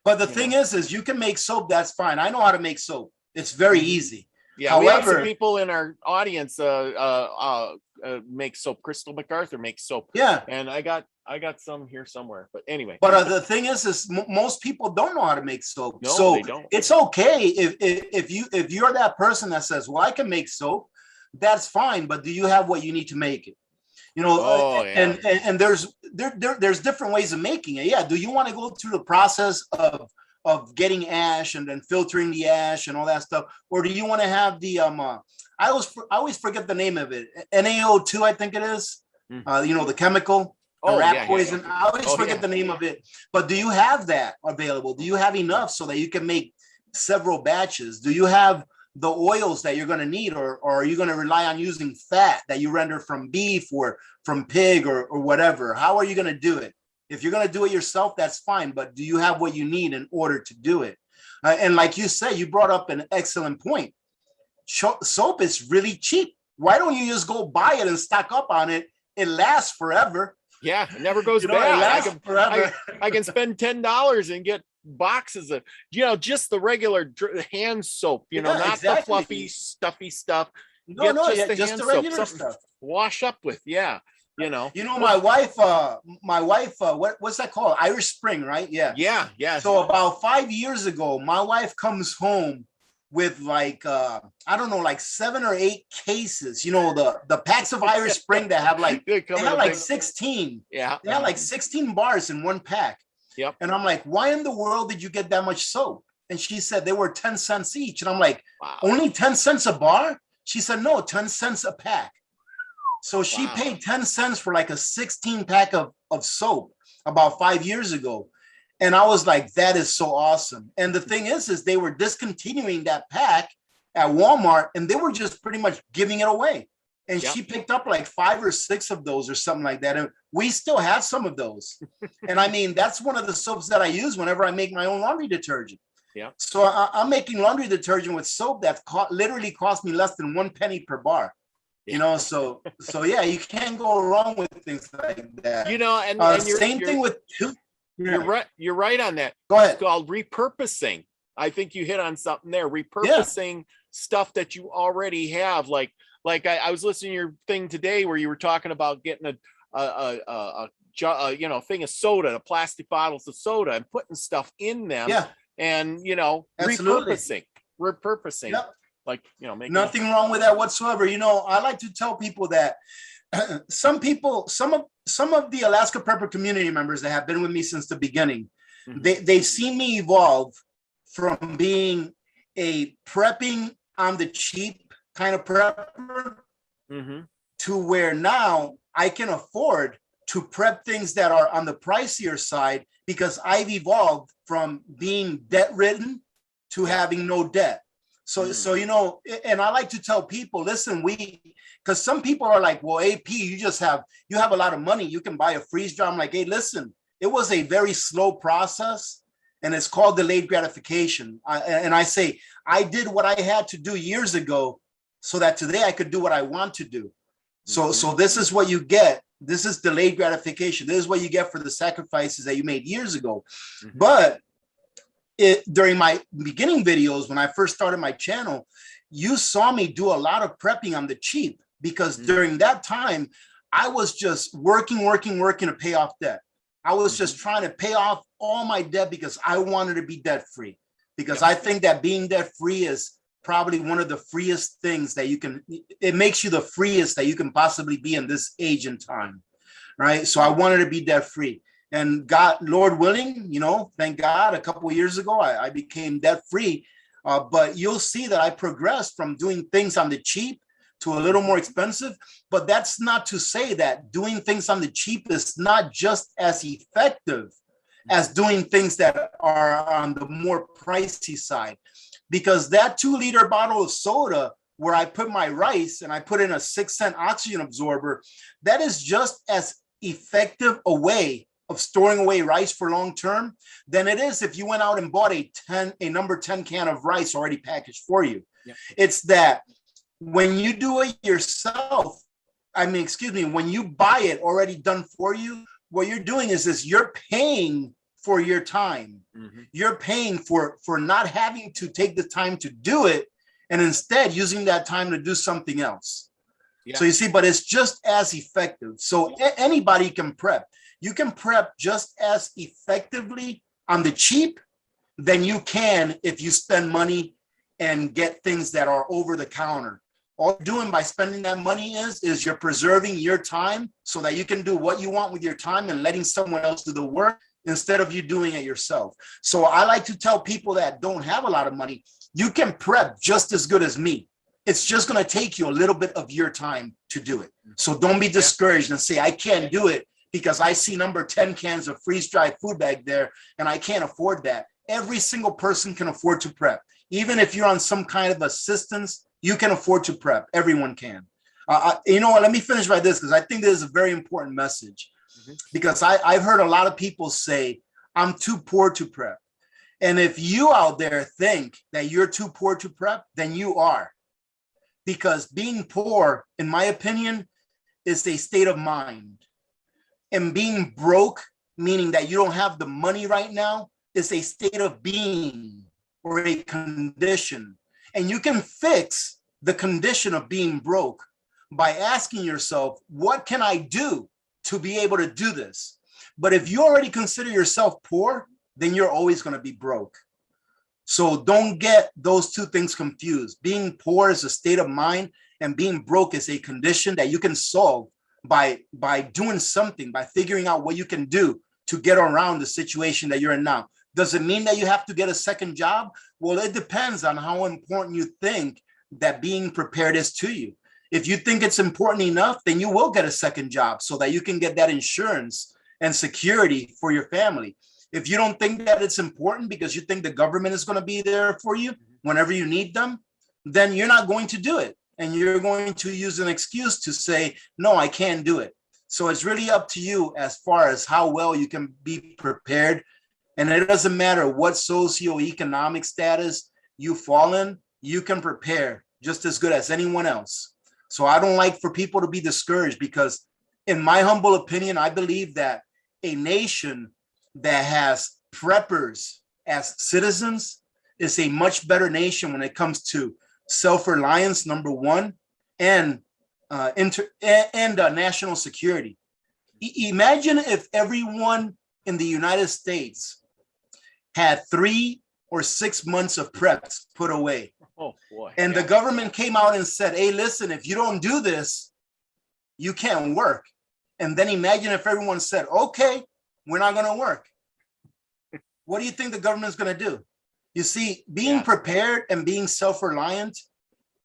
But the thing is you can make soap. That's fine. I know how to make soap. It's very easy. Yeah. However, we have some people in our audience make soap. Crystal MacArthur makes soap. Yeah. And I got some here somewhere, but anyway. But the thing is most people don't know how to make soap. No, so they don't. It's okay if you're that person that says, well, I can make soap, that's fine. But do you have what you need to make it? You know, and there's different ways of making it. Yeah. Do you want to go through the process of getting ash and then filtering the ash and all that stuff? Or do you want to have the, I always forget the name of it. NaO2, I think it is, you know, the chemical, the rat poison. Yeah. I always forget the name of it, but do you have that available? Do you have enough so that you can make several batches? Do you have the oils that you're going to need, or are you going to rely on using fat that you render from beef or from pig or whatever? How are you going to do it? If you're going to do it yourself, that's fine. But do you have what you need in order to do it? And like you said, you brought up an excellent point. Soap is really cheap. Why don't you just go buy it and stock up on it? It lasts forever. Yeah, it never goes bad. I can spend $10 and get boxes of, you know, just the regular hand soap, you know, not the fluffy, stuffy stuff. No, just the regular stuff. Wash up with, you know. You know, my wife, what's that called? Irish Spring, right? Yeah. Yeah. So about 5 years ago, my wife comes home with like, I don't know, like 7 or 8 cases, you know, the packs of Irish Spring that have like, they have like 16. Yeah. They have like 16 bars in one pack. Yep. And I'm like, why in the world did you get that much soap? And she said they were 10 cents each. And I'm like, wow. Only 10 cents a bar? She said, no, 10 cents a pack. So she paid 10 cents for like a 16 pack of soap about 5 years ago. And I was like, that is so awesome. And the thing is they were discontinuing that pack at Walmart and they were just pretty much giving it away. And she picked up like 5 or 6 of those or something like that. And we still have some of those. And I mean, that's one of the soaps that I use whenever I make my own laundry detergent. Yeah. So I'm making laundry detergent with soap that literally cost me less than 1 penny per bar. You know, so yeah, you can't go wrong with things like that. You know, and same thing with you're right. You're right on that. Go ahead. It's called repurposing. I think you hit on something there. Repurposing stuff that you already have. Like I was listening to your thing today where you were talking about getting a thing of soda, a plastic bottles of soda, and putting stuff in them. Yeah. And you know, repurposing. Yep. Like, you know, nothing wrong with that whatsoever. You know, I like to tell people that some of the Alaska Prepper community members that have been with me since the beginning, they've seen me evolve from being a prepping on the cheap kind of prepper to where now I can afford to prep things that are on the pricier side because I've evolved from being debt ridden to having no debt. So, you know, and I like to tell people, listen, because some people are like, well, AP, you have a lot of money. You can buy a freeze dry. I'm like, hey, listen, it was a very slow process and it's called delayed gratification. And I say, I did what I had to do years ago so that today I could do what I want to do. So this is what you get. This is delayed gratification. This is what you get for the sacrifices that you made years ago. But during my beginning videos, when I first started my channel, you saw me do a lot of prepping on the cheap, because during that time, I was just working to pay off debt. I was just trying to pay off all my debt because I wanted to be debt free, because I think that being debt free is probably one of the freest things that you can, it makes you the freest that you can possibly be in this age and time, right? So I wanted to be debt free. And God, Lord willing, you know, thank God, a couple of years ago, I became debt free. But you'll see that I progressed from doing things on the cheap to a little more expensive. But that's not to say that doing things on the cheap is not just as effective as doing things that are on the more pricey side. Because that 2-liter bottle of soda, where I put my rice and I put in a 6-cent oxygen absorber, that is just as effective a way of storing away rice for long term than it is if you went out and bought a number 10 can of rice already packaged for you. It's that when you do it yourself, when you buy it already done for you, what you're doing is this: you're paying for your time. You're paying for not having to take the time to do it, and instead using that time to do something else. So you see, but it's just as effective. So anybody can prep. You can prep just as effectively on the cheap than you can if you spend money and get things that are over the counter. All you're doing by spending that money is you're preserving your time so that you can do what you want with your time and letting someone else do the work instead of you doing it yourself. So I like to tell people that don't have a lot of money, you can prep just as good as me. It's just going to take you a little bit of your time to do it. So don't be discouraged and say, I can't do it because I see number 10 cans of freeze-dried food back there and I can't afford that. Every single person can afford to prep. Even if you're on some kind of assistance, you can afford to prep. Everyone can. You know what? Let me finish by this, because I think this is a very important message. Because I've heard a lot of people say, I'm too poor to prep. And if you out there think that you're too poor to prep, then you are. Because being poor, in my opinion, is a state of mind. And being broke, meaning that you don't have the money right now, is a state of being or a condition. And you can fix the condition of being broke by asking yourself, what can I do to be able to do this? But if you already consider yourself poor, then you're always going to be broke. So don't get those two things confused. Being poor is a state of mind, and being broke is a condition that you can solve by doing something, by figuring out what you can do to get around the situation that you're in now. Does it mean that you have to get a second job? Well, it depends on how important you think that being prepared is to you. If you think it's important enough, then you will get a second job so that you can get that insurance and security for your family. If you don't think that it's important because you think the government is going to be there for you whenever you need them, then you're not going to do it. And you're going to use an excuse to say, no, I can't do it. So it's really up to you as far as how well you can be prepared. And it doesn't matter what socioeconomic status you fall in, you can prepare just as good as anyone else. So I don't like for people to be discouraged, because in my humble opinion, I believe that a nation that has preppers as citizens is a much better nation when it comes to self-reliance, number one, and national security. Imagine if everyone in the United States had 3 or 6 months of preps put away. Oh boy. And the government came out and said, hey, listen, if you don't do this, you can't work. And then imagine if everyone said, okay, we're not going to work. What do you think the government's going to do? You see, being prepared and being self-reliant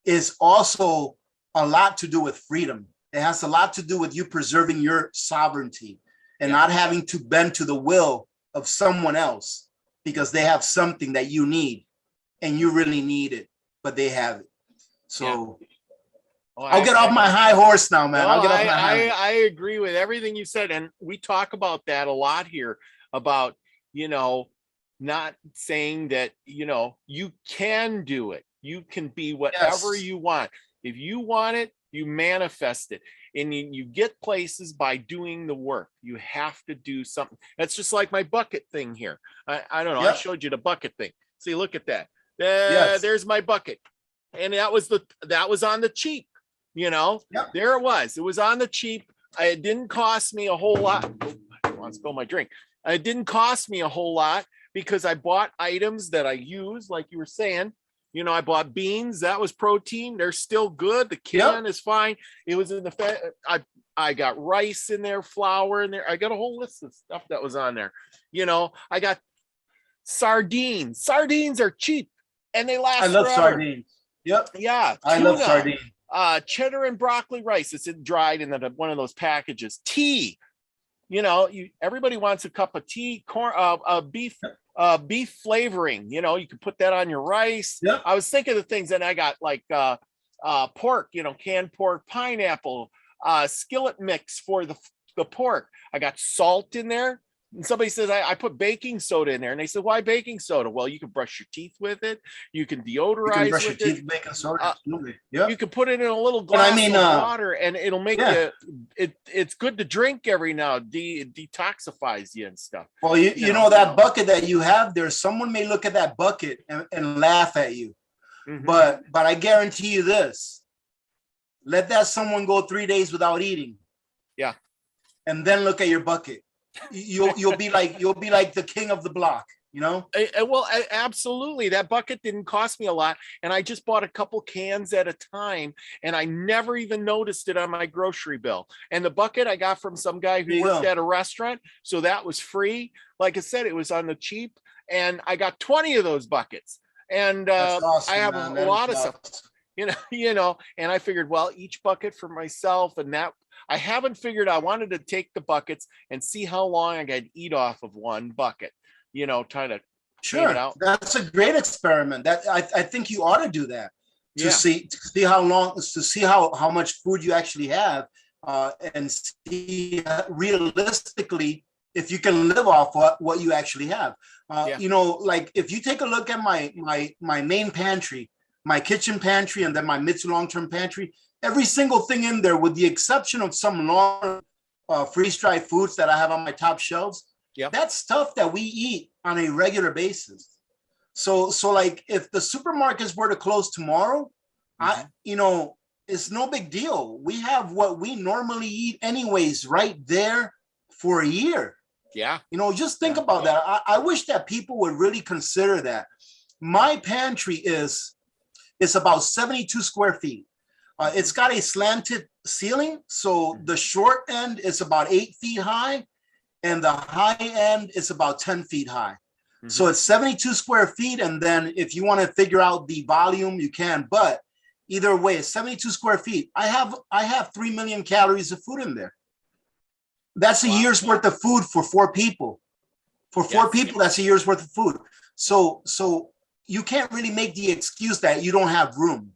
is also a lot to do with freedom. It has a lot to do with you preserving your sovereignty and not having to bend to the will of someone else because they have something that you need and you really need it, but they have it. So I'll get off my high horse now, man. I'll get off my high horse. I agree with everything you said. And we talk about that a lot here about, you know, not saying that, you know, you can do it. You can be whatever you want. If you want it, You manifest it. And you get places by doing the work. You have to do something. That's just like my bucket thing here. I don't know. I showed you the bucket thing. See, look at that. There's my bucket. And that was on the cheap, you know. There it was. It was on the cheap. It didn't cost me a whole lot. I want to spill my drink. It didn't cost me a whole lot because I bought items that I use, like you were saying. You know, I bought beans. That was protein. They're still good. The can is fine. It was in the I got rice in there, flour in there. I got a whole list of stuff that was on there. You know, I got sardines. Sardines are cheap and they last forever. I love sardines. Yep. Yeah. I love sardines. Cheddar and broccoli rice. It's dried in one of those packages. Tea. You know, everybody wants a cup of tea, beef flavoring. You know, you can put that on your rice. I was thinking of things, and I got like pork, you know, canned pork, pineapple, skillet mix for the pork. I got salt in there. And somebody says, I put baking soda in there. And they said, why baking soda? Well, you can brush your teeth with it. You can deodorize you can brush with your teeth with baking soda. You can put it in a little glass of water and it'll make it's good to drink every now. Detoxifies you and stuff. Well, you know that bucket that you have there, someone may look at that bucket and laugh at you. But I guarantee you this. Let that someone go 3 days without eating. Yeah. And then look at your bucket. You'll be like the king of the block, you know. Well, absolutely. That bucket didn't cost me a lot, and I just bought a couple cans at a time, and I never even noticed it on my grocery bill. And the bucket I got from some guy who worked at a restaurant, so that was free. Like I said, it was on the cheap, and I got 20 of those buckets, and awesome, I have a lot of stuff. You know, and I figured, well, each bucket for myself, and that. I haven't figured. I wanted to take the buckets and see how long I could eat off of one bucket. You know, trying to clean it out. That's a great experiment. That I think you ought to do that to see how much food you actually have, and see realistically if you can live off what you actually have. You know, like if you take a look at my main pantry, my kitchen pantry, and then my mid to long term pantry. Every single thing in there, with the exception of some long freeze-dried foods that I have on my top shelves, that's stuff that we eat on a regular basis. So like if the supermarkets were to close tomorrow, you know, it's no big deal. We have what we normally eat anyways right there for a year. Yeah. You know, just think about that. I wish that people would really consider that. My pantry is about 72 square feet. It's got a slanted ceiling, so the short end is about 8 feet high, and the high end is about 10 feet high. So it's 72 square feet, and then if you want to figure out the volume, you can. But either way, it's 72 square feet. I have 3 million calories of food in there. That's a year's worth of food for 4 people. For 4 people, that's a year's worth of food. So you can't really make the excuse that you don't have room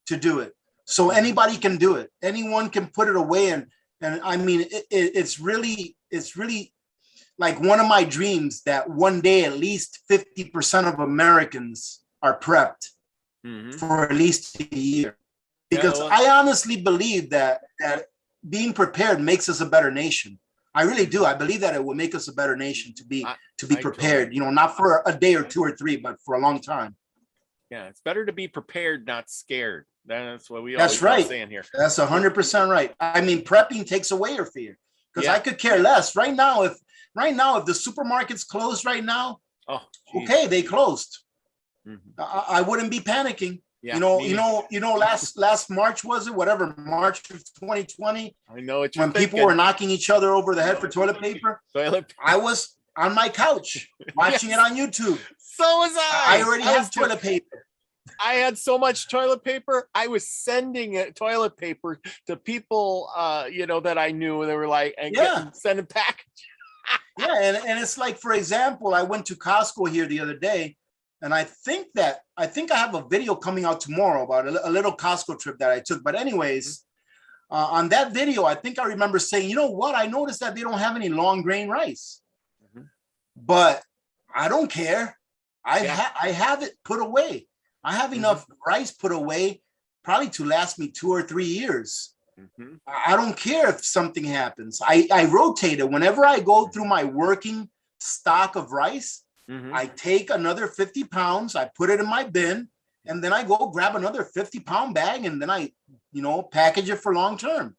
to do it. So anybody can do it. Anyone can put it away. And I mean, it's really like one of my dreams that one day at least 50% of Americans are prepped for at least a year. Because I honestly believe that being prepared makes us a better nation. I really do. I believe that it will make us a better nation to be prepared, you know, not for a day or 2 or 3, but for a long time. Yeah, it's better to be prepared, not scared. That's what we always saying here. That's 100% right. I mean, prepping takes away your fear, because I could care less right now. If the supermarkets closed right now, okay, they closed. I wouldn't be panicking. Yeah, you know, last March, was it? Whatever, March of 2020. I know it's when people were knocking each other over the head for toilet paper. I was on my couch watching it on YouTube. So was I. I already have toilet paper. I had so much toilet paper. I was sending toilet paper to people, you know, that I knew. They were like, sending packages. And it's like, for example, I went to Costco here the other day, and I think I have a video coming out tomorrow about a little Costco trip that I took. But anyways, on that video, I think I remember saying, you know what? I noticed that they don't have any long grain rice, but I don't care. I have it put away. I have enough rice put away probably to last me 2 or 3 years. Mm-hmm. I don't care if something happens. I rotate it. Whenever I go through my working stock of rice, Mm-hmm. I take another 50 pounds, I put it in my bin, and then I go grab another 50-pound bag, and then I, package it for long term.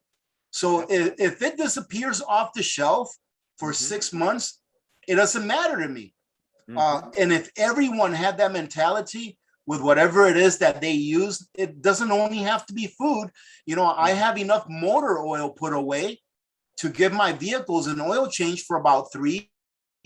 So if it disappears off the shelf for 6 months, it doesn't matter to me. And if everyone had that mentality with whatever it is that they use, it doesn't only have to be food. I have enough motor oil put away to give my vehicles an oil change for about 3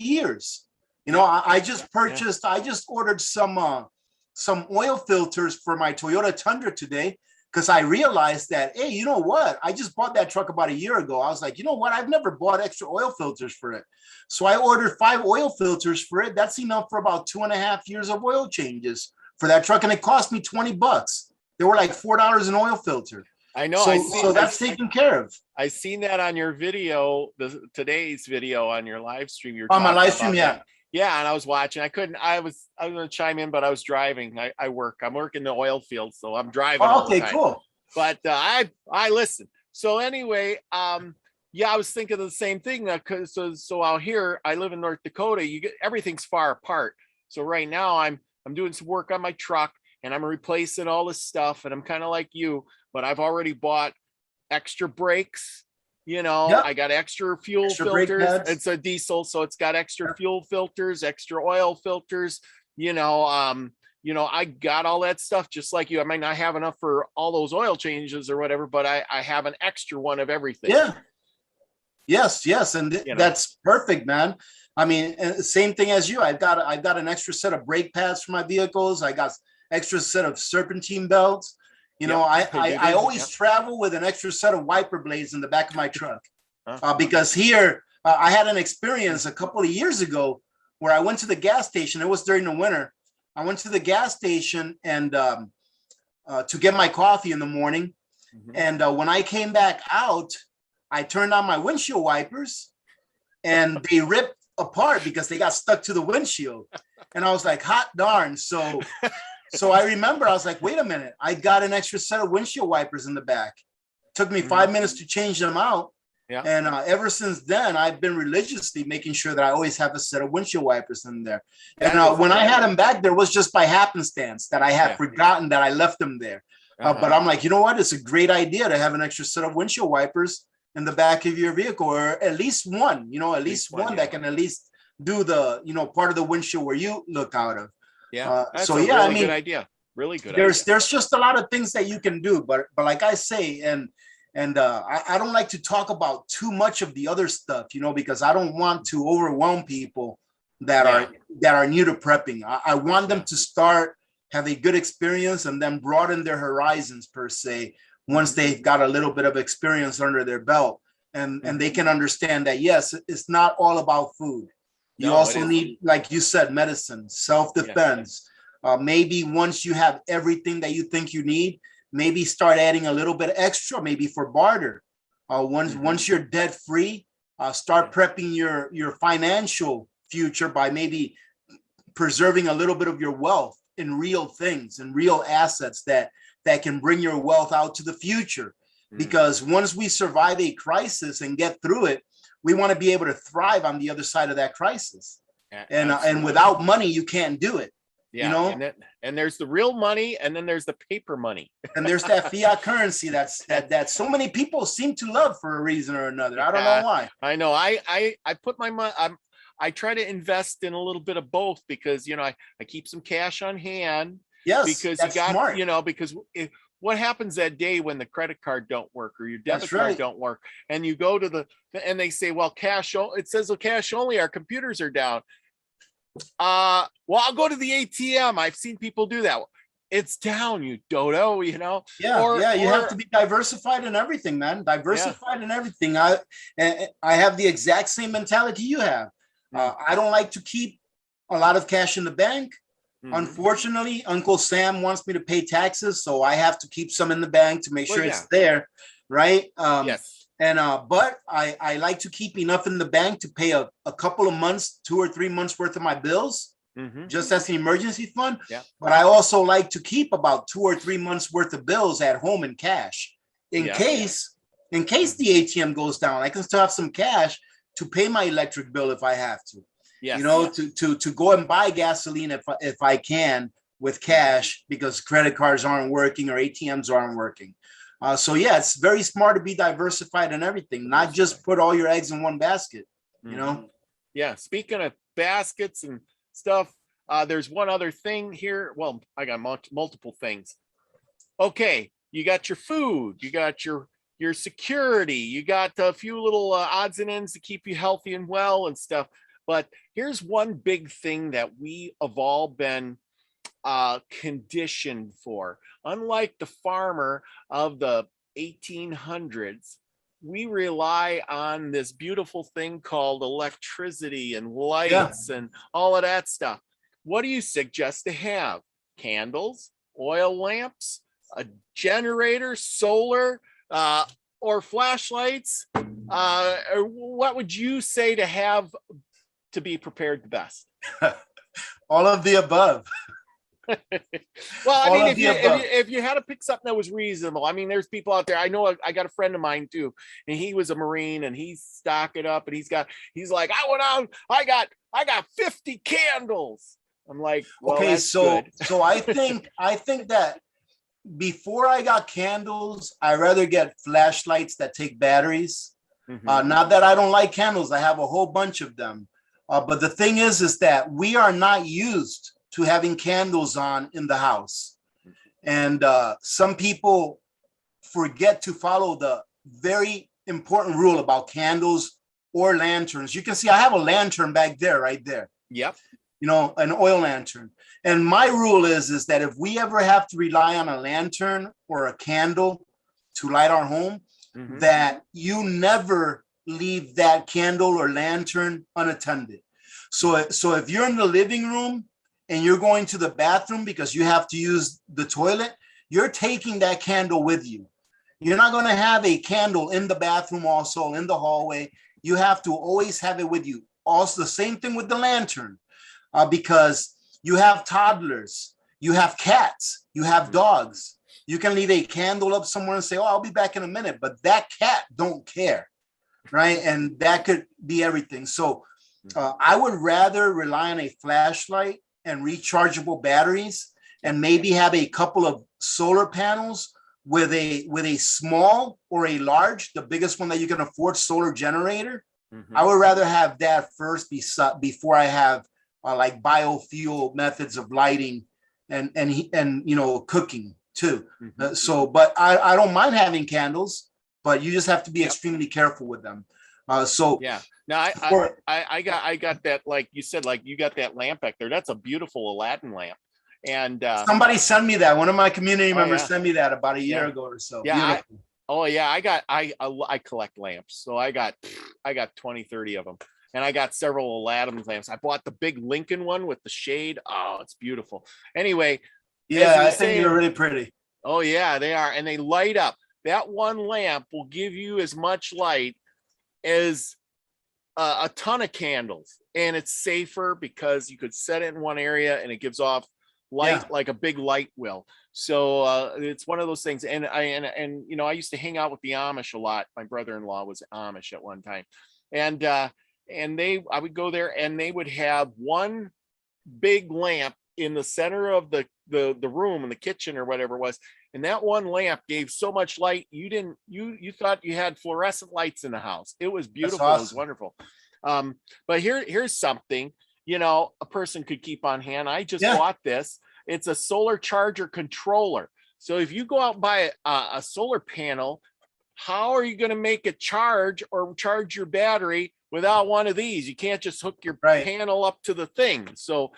years. I just purchased, I just ordered some oil filters for my Toyota Tundra today, because I realized that, hey, you know what? I just bought that truck about a year ago. I was like, you know what? I've never bought extra oil filters for it. So I ordered 5 oil filters for it. That's enough for about 2.5 years of oil changes for that truck. And it cost me $20. They were like $4 an oil filter. I know. So that's taken care of. I seen that on your video, today's video on your live stream. On my live stream, yeah. Yeah, and I was watching. I was going to chime in, but I was driving. I'm working the oil field, so I'm driving. Oh, okay, cool. But I listen. So anyway, I was thinking of the same thing. So out here, I live in North Dakota. Everything's far apart. So right now, I'm doing some work on my truck, and I'm replacing all this stuff. And I'm kind of like you, but I've already bought extra brakes. I got extra fuel filters. It's a diesel, so it's got extra fuel filters, extra oil filters. I got all that stuff just like you. I might not have enough for all those oil changes or whatever, but I have an extra one of everything. Yeah. Yes, and that's perfect, man. I mean, same thing as you. I've got an extra set of brake pads for my vehicles. I got extra set of serpentine belts. I always travel with an extra set of wiper blades in the back of my truck, because here I had an experience a couple of years ago where I went to the gas station. It was during the winter. I went to the gas station and to get my coffee in the morning. And when I came back out, I turned on my windshield wipers and they ripped apart because they got stuck to the windshield. And I was like, hot darn. So I remember I was like, wait a minute, I got an extra set of windshield wipers in the back. Took me 5 minutes to change them out. Yeah. And ever since then, I've been religiously making sure that I always have a set of windshield wipers in there. And when I had them back, there was just by happenstance that I had forgotten that I left them there. But I'm like, you know what? It's a great idea to have an extra set of windshield wipers in the back of your vehicle, or at least one, at least one that can at least do the, part of the windshield where you look out of. Yeah. Really good idea. Really good. There's just a lot of things that you can do, but like I say, and I don't like to talk about too much of the other stuff, because I don't want to overwhelm people that are new to prepping. I want them to start, have a good experience, and then broaden their horizons per se once they've got a little bit of experience under their belt, and they can understand that yes, it's not all about food. You also need, like you said, medicine, self-defense. Maybe once you have everything that you think you need, maybe start adding a little bit extra, maybe for barter. Once you're debt free, start prepping your financial future by maybe preserving a little bit of your wealth in real things and real assets that can bring your wealth out to the future. Because once we survive a crisis and get through it, we want to be able to thrive on the other side of that crisis. And without money, you can't do it. Yeah, and there's the real money, and then there's the paper money, and there's that fiat currency that so many people seem to love for a reason or another. I don't know why. I know. I put my money. I try to invest in a little bit of both because I keep some cash on hand. Yes, because you got smart. Because what happens that day when the credit card don't work or your debit card don't work, and you go to and they say, well, cash. It says cash only. Our computers are down. Well, I'll go to the ATM. I've seen people do that. It's down, you dodo, you have to be diversified in everything, man. Diversified in everything. I have the exact same mentality you have. I don't like to keep a lot of cash in the bank. Unfortunately, Uncle Sam wants me to pay taxes, so I have to keep some in the bank to make sure it's there, right? Yes. And but I like to keep enough in the bank to pay a couple of months, 2 or 3 months worth of my bills. just as an emergency fund. Yeah. But I also like to keep about 2 or 3 months worth of bills at home in cash in case the ATM goes down. I can still have some cash to pay my electric bill if I have to. Yes. You know, to go and buy gasoline if I can with cash, because credit cards aren't working or ATMs aren't working. So yeah, it's very smart to be diversified in everything, not just put all your eggs in one basket, you know? Yeah. Speaking of baskets and stuff, there's one other thing here. Well, I got multiple things. Okay. You got your food, you got your security, you got a few little odds and ends to keep you healthy and well and stuff. But here's one big thing that we have all been conditioned for. Unlike the farmer of the 1800s, we rely on this beautiful thing called electricity and lights and all of that stuff. What do you suggest to have? Candles, oil lamps, a generator, solar, or flashlights? What would you say to have to be prepared the best? All of the above. Well, I mean, if you had to pick something that was reasonable, I mean, there's people out there. I know I got a friend of mine too, and he was a Marine, and he's stocking up, and he's like, I went out, I got 50 candles. I'm like, well, okay, that's so good. so I think that before I got candles, I rather get flashlights that take batteries. Not that I don't like candles, I have a whole bunch of them. But the thing is that we are not used to having candles on in the house. And some people forget to follow the very important rule about candles or lanterns. You can see I have a lantern back there, right there. Yep. You know, an oil lantern. And my rule is that if we ever have to rely on a lantern or a candle to light our home, that you never leave that candle or lantern unattended. So if you're in the living room and you're going to the bathroom because you have to use the toilet, you're taking that candle with you. You're not going to have a candle in the bathroom, also in the hallway. You have to always have it with you. Also, the same thing with the lantern, because you have toddlers, you have cats, you have dogs. You can leave a candle up somewhere and say, oh, I'll be back in a minute. But that cat don't care, right? And that could be everything. So I would rather rely on a flashlight and rechargeable batteries, and maybe have a couple of solar panels with a small or a large, the biggest one that you can afford, solar generator. I would rather have that first before I have like biofuel methods of lighting and you know, cooking too. But I don't mind having candles, but you just have to be extremely careful with them. Yeah. No, I got that, like you said, like you got that lamp back there. That's a beautiful Aladdin lamp. And somebody sent me that. One of my community members sent me that about a year ago or so. Yeah. I collect lamps. So I got 20, 30 of them. And I got several Aladdin lamps. I bought the big Lincoln one with the shade. Oh, it's beautiful. Anyway. Yeah, I think they're really pretty. Oh yeah, they are. And they light up. That one lamp will give you as much light as a ton of candles, and it's safer because you could set it in one area and it gives off light like a big light will. So it's one of those things. And you know, I used to hang out with the Amish a lot. My brother-in-law was Amish at one time, and I would go there, and they would have one big lamp in the center of the room in the kitchen or whatever it was. And that one lamp gave so much light, you thought you had fluorescent lights in the house. It was beautiful. Awesome. It was wonderful. But here's something, you know, a person could keep on hand. I just bought this. It's a solar charger controller. So if you go out and buy a solar panel, how are you going to make it charge or charge your battery without one of these? You can't just hook your panel up to the thing. So,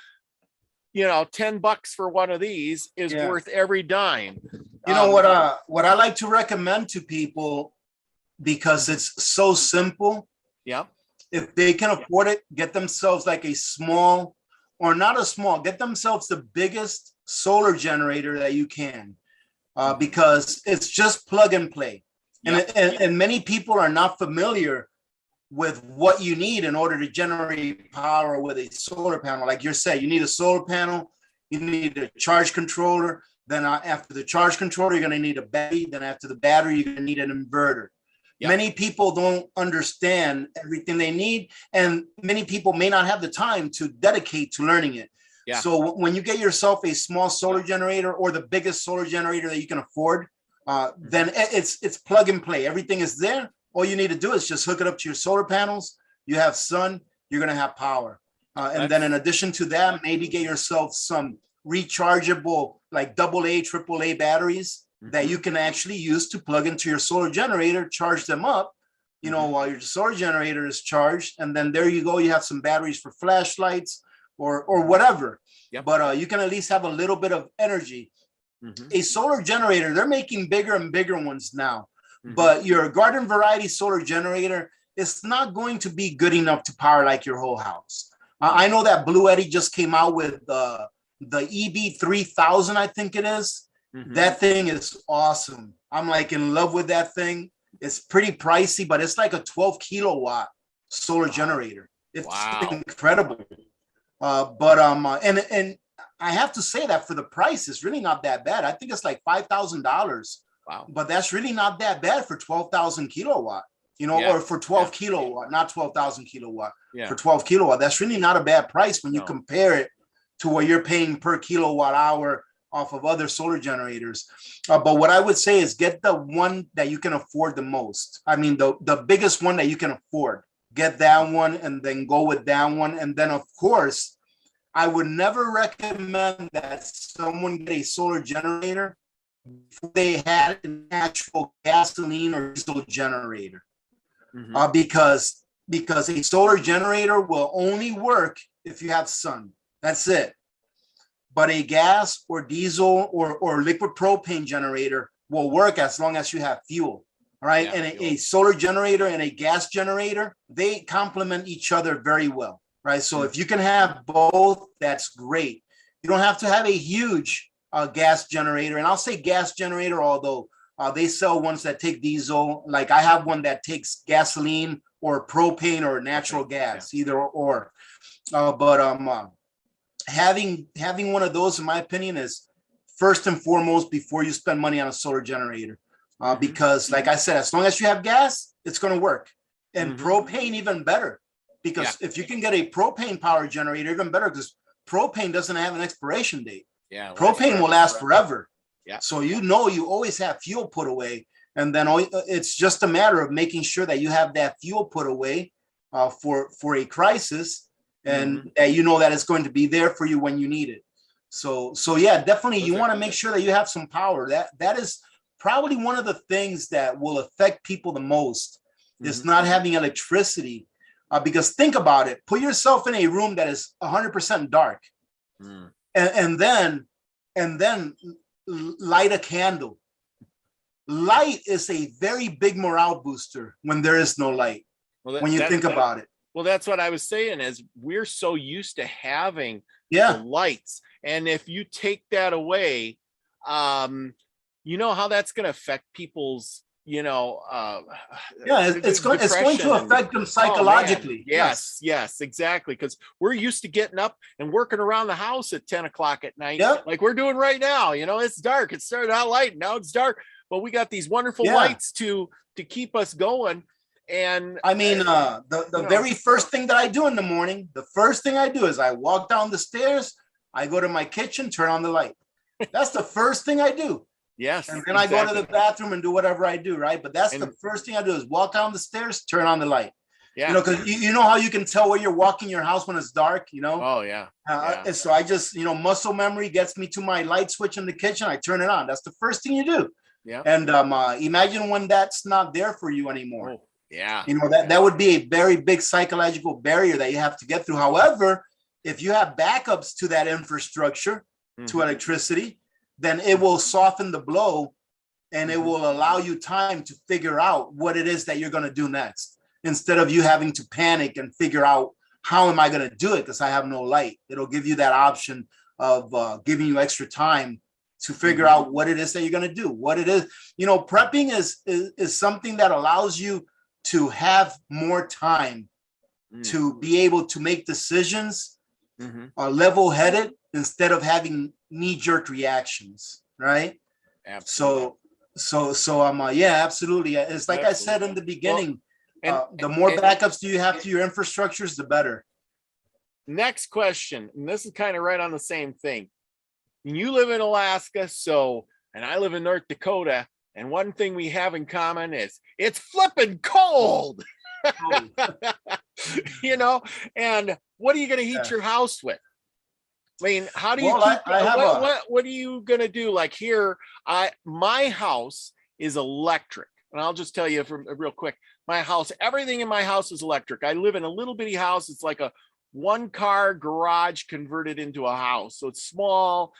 you know, $10 for one of these is worth every dime. You know what I like to recommend to people, because it's so simple. Yeah. If they can afford it, get themselves like a small, or not a small, get themselves the biggest solar generator that you can, because it's just plug and play. And many people are not familiar with what you need in order to generate power with a solar panel. Like you said, you need a solar panel, you need a charge controller. Then after the charge controller, you're going to need a battery. Then after the battery, you're going to need an inverter. Yep. Many people don't understand everything they need, and many people may not have the time to dedicate to learning it. Yeah. So when you get yourself a small solar generator or the biggest solar generator that you can afford, then it's plug and play. Everything is there. All you need to do is just hook it up to your solar panels. You have sun, you're going to have power. And then in addition to that, maybe get yourself some rechargeable, like AA, AAA batteries that you can actually use to plug into your solar generator, charge them up, you know, while your solar generator is charged. And then there you go. You have some batteries for flashlights or whatever. Yep. But you can at least have a little bit of energy. A solar generator, they're making bigger and bigger ones now. But your garden variety solar generator is not going to be good enough to power like your whole house. I know that Blue Eddy just came out with the EB3000, I think it is. That thing is awesome. I'm like in love with that thing. It's pretty pricey, but it's like a 12 kilowatt solar generator. It's incredible. And I have to say that for the price, it's really not that bad. I think it's like $5,000. Wow. But that's really not that bad for 12,000 kilowatt, you know, or for 12 kilowatt, not 12,000 kilowatt, for 12 kilowatt. That's really not a bad price when you compare it to what you're paying per kilowatt hour off of other solar generators. But what I would say is get the one that you can afford the most. I mean, the biggest one that you can afford. Get that one and then go with that one. And then, of course, I would never recommend that someone get a solar generator before they had an actual gasoline or diesel generator. Because a solar generator will only work if you have sun. That's it. But a gas or diesel or liquid propane generator will work as long as you have fuel. All right. And a solar generator and a gas generator, they complement each other very well. Right. So if you can have both, that's great. You don't have to have a huge gas generator. And I'll say gas generator, although they sell ones that take diesel. Like I have one that takes gasoline or propane or natural gas, either or. Having one of those, in my opinion, is first and foremost before you spend money on a solar generator. Because like I said, as long as you have gas, it's going to work. And propane even better. Because if you can get a propane power generator, even better, because propane doesn't have an expiration date. Yeah, propane will last forever. Yeah. So you always have fuel put away. And then it's just a matter of making sure that you have that fuel put away for a crisis. And that you know that it's going to be there for you when you need it. So yeah, definitely you want to make sure that you have some power. That is probably one of the things that will affect people the most is not having electricity. Because think about it, put yourself in a room that is 100% dark and then light a candle. Light is a very big morale booster when there is no light. When you think about it. Well, that's what I was saying is we're so used to having the lights. And if you take that away, you know how that's going to affect people's, it's going to affect them psychologically. Yes, exactly. Because we're used to getting up and working around the house at 10 o'clock at night, like we're doing right now. It's dark. It started out light. Now it's dark. But we got these wonderful lights to keep us going. And I mean, the very first thing that I do in the morning, the first thing I do is I walk down the stairs, I go to my kitchen, turn on the light. That's the first thing I do. Yes. And then I go to the bathroom and do whatever I do, right? But that's the first thing I do is walk down the stairs, turn on the light. Yeah. Because you know how you can tell where you're walking your house when it's dark, Oh, yeah. And so I just, muscle memory gets me to my light switch in the kitchen. I turn it on. That's the first thing you do. Yeah. And imagine when that's not there for you anymore. Oh. Yeah. That would be a very big psychological barrier that you have to get through. However, if you have backups to that infrastructure, to electricity, then it will soften the blow and it will allow you time to figure out what it is that you're going to do next. Instead of you having to panic and figure out how am I going to do it because I have no light. It'll give you that option of giving you extra time to figure out what it is that you're going to do. What it is, prepping is something that allows you to have more time to be able to make decisions level-headed instead of having knee-jerk reactions, right? Absolutely. So yeah, absolutely. It's like I said in the beginning, the more backups do you have to your infrastructures, the better. Next question, and this is kind of right on the same thing. You live in Alaska, and I live in North Dakota, and one thing we have in common is it's flipping cold. You know, and what are you going to heat your house with? I mean, how do you what are you going to do? Like here, my house is electric, and I'll just tell you real quick, my house, everything in my house is electric. I live in a little bitty house. It's like a 1-car garage converted into a house. So it's small.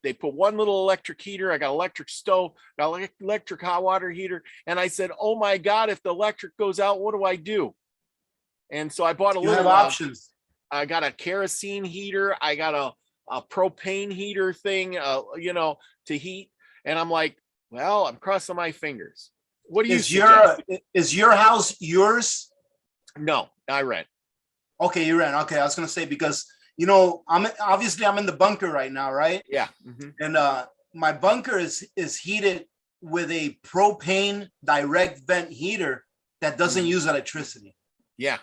They put one little electric heater. I got electric stove, got electric hot water heater. And I said, oh my God, if the electric goes out, what do I do? And so I bought a little options. I got a kerosene heater. I got a propane heater thing, to heat. And I'm like, well, I'm crossing my fingers. What do you suggest? Is your house yours? No, I rent. Okay, you rent. Okay, I was gonna say, because I'm in the bunker right now, right? Yeah. And my bunker is heated with a propane direct vent heater that doesn't use electricity. Yeah.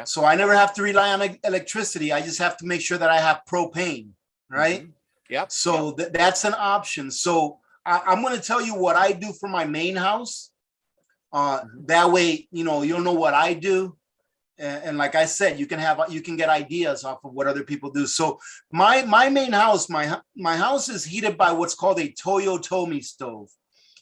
So I never have to rely on electricity. I just have to make sure that I have propane, right? Yep. So that's an option. So I'm going to tell you what I do for my main house. That way, you'll know what I do. And like I said, you can get ideas off of what other people do. So my main house, my house is heated by what's called a Toyotomi stove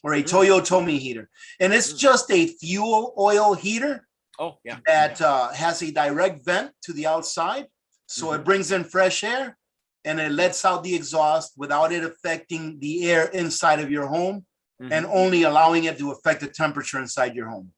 or a Toyotomi heater. And it's just a fuel oil heater. Oh, yeah. That has a direct vent to the outside. So it brings in fresh air and it lets out the exhaust without it affecting the air inside of your home and only allowing it to affect the temperature inside your home.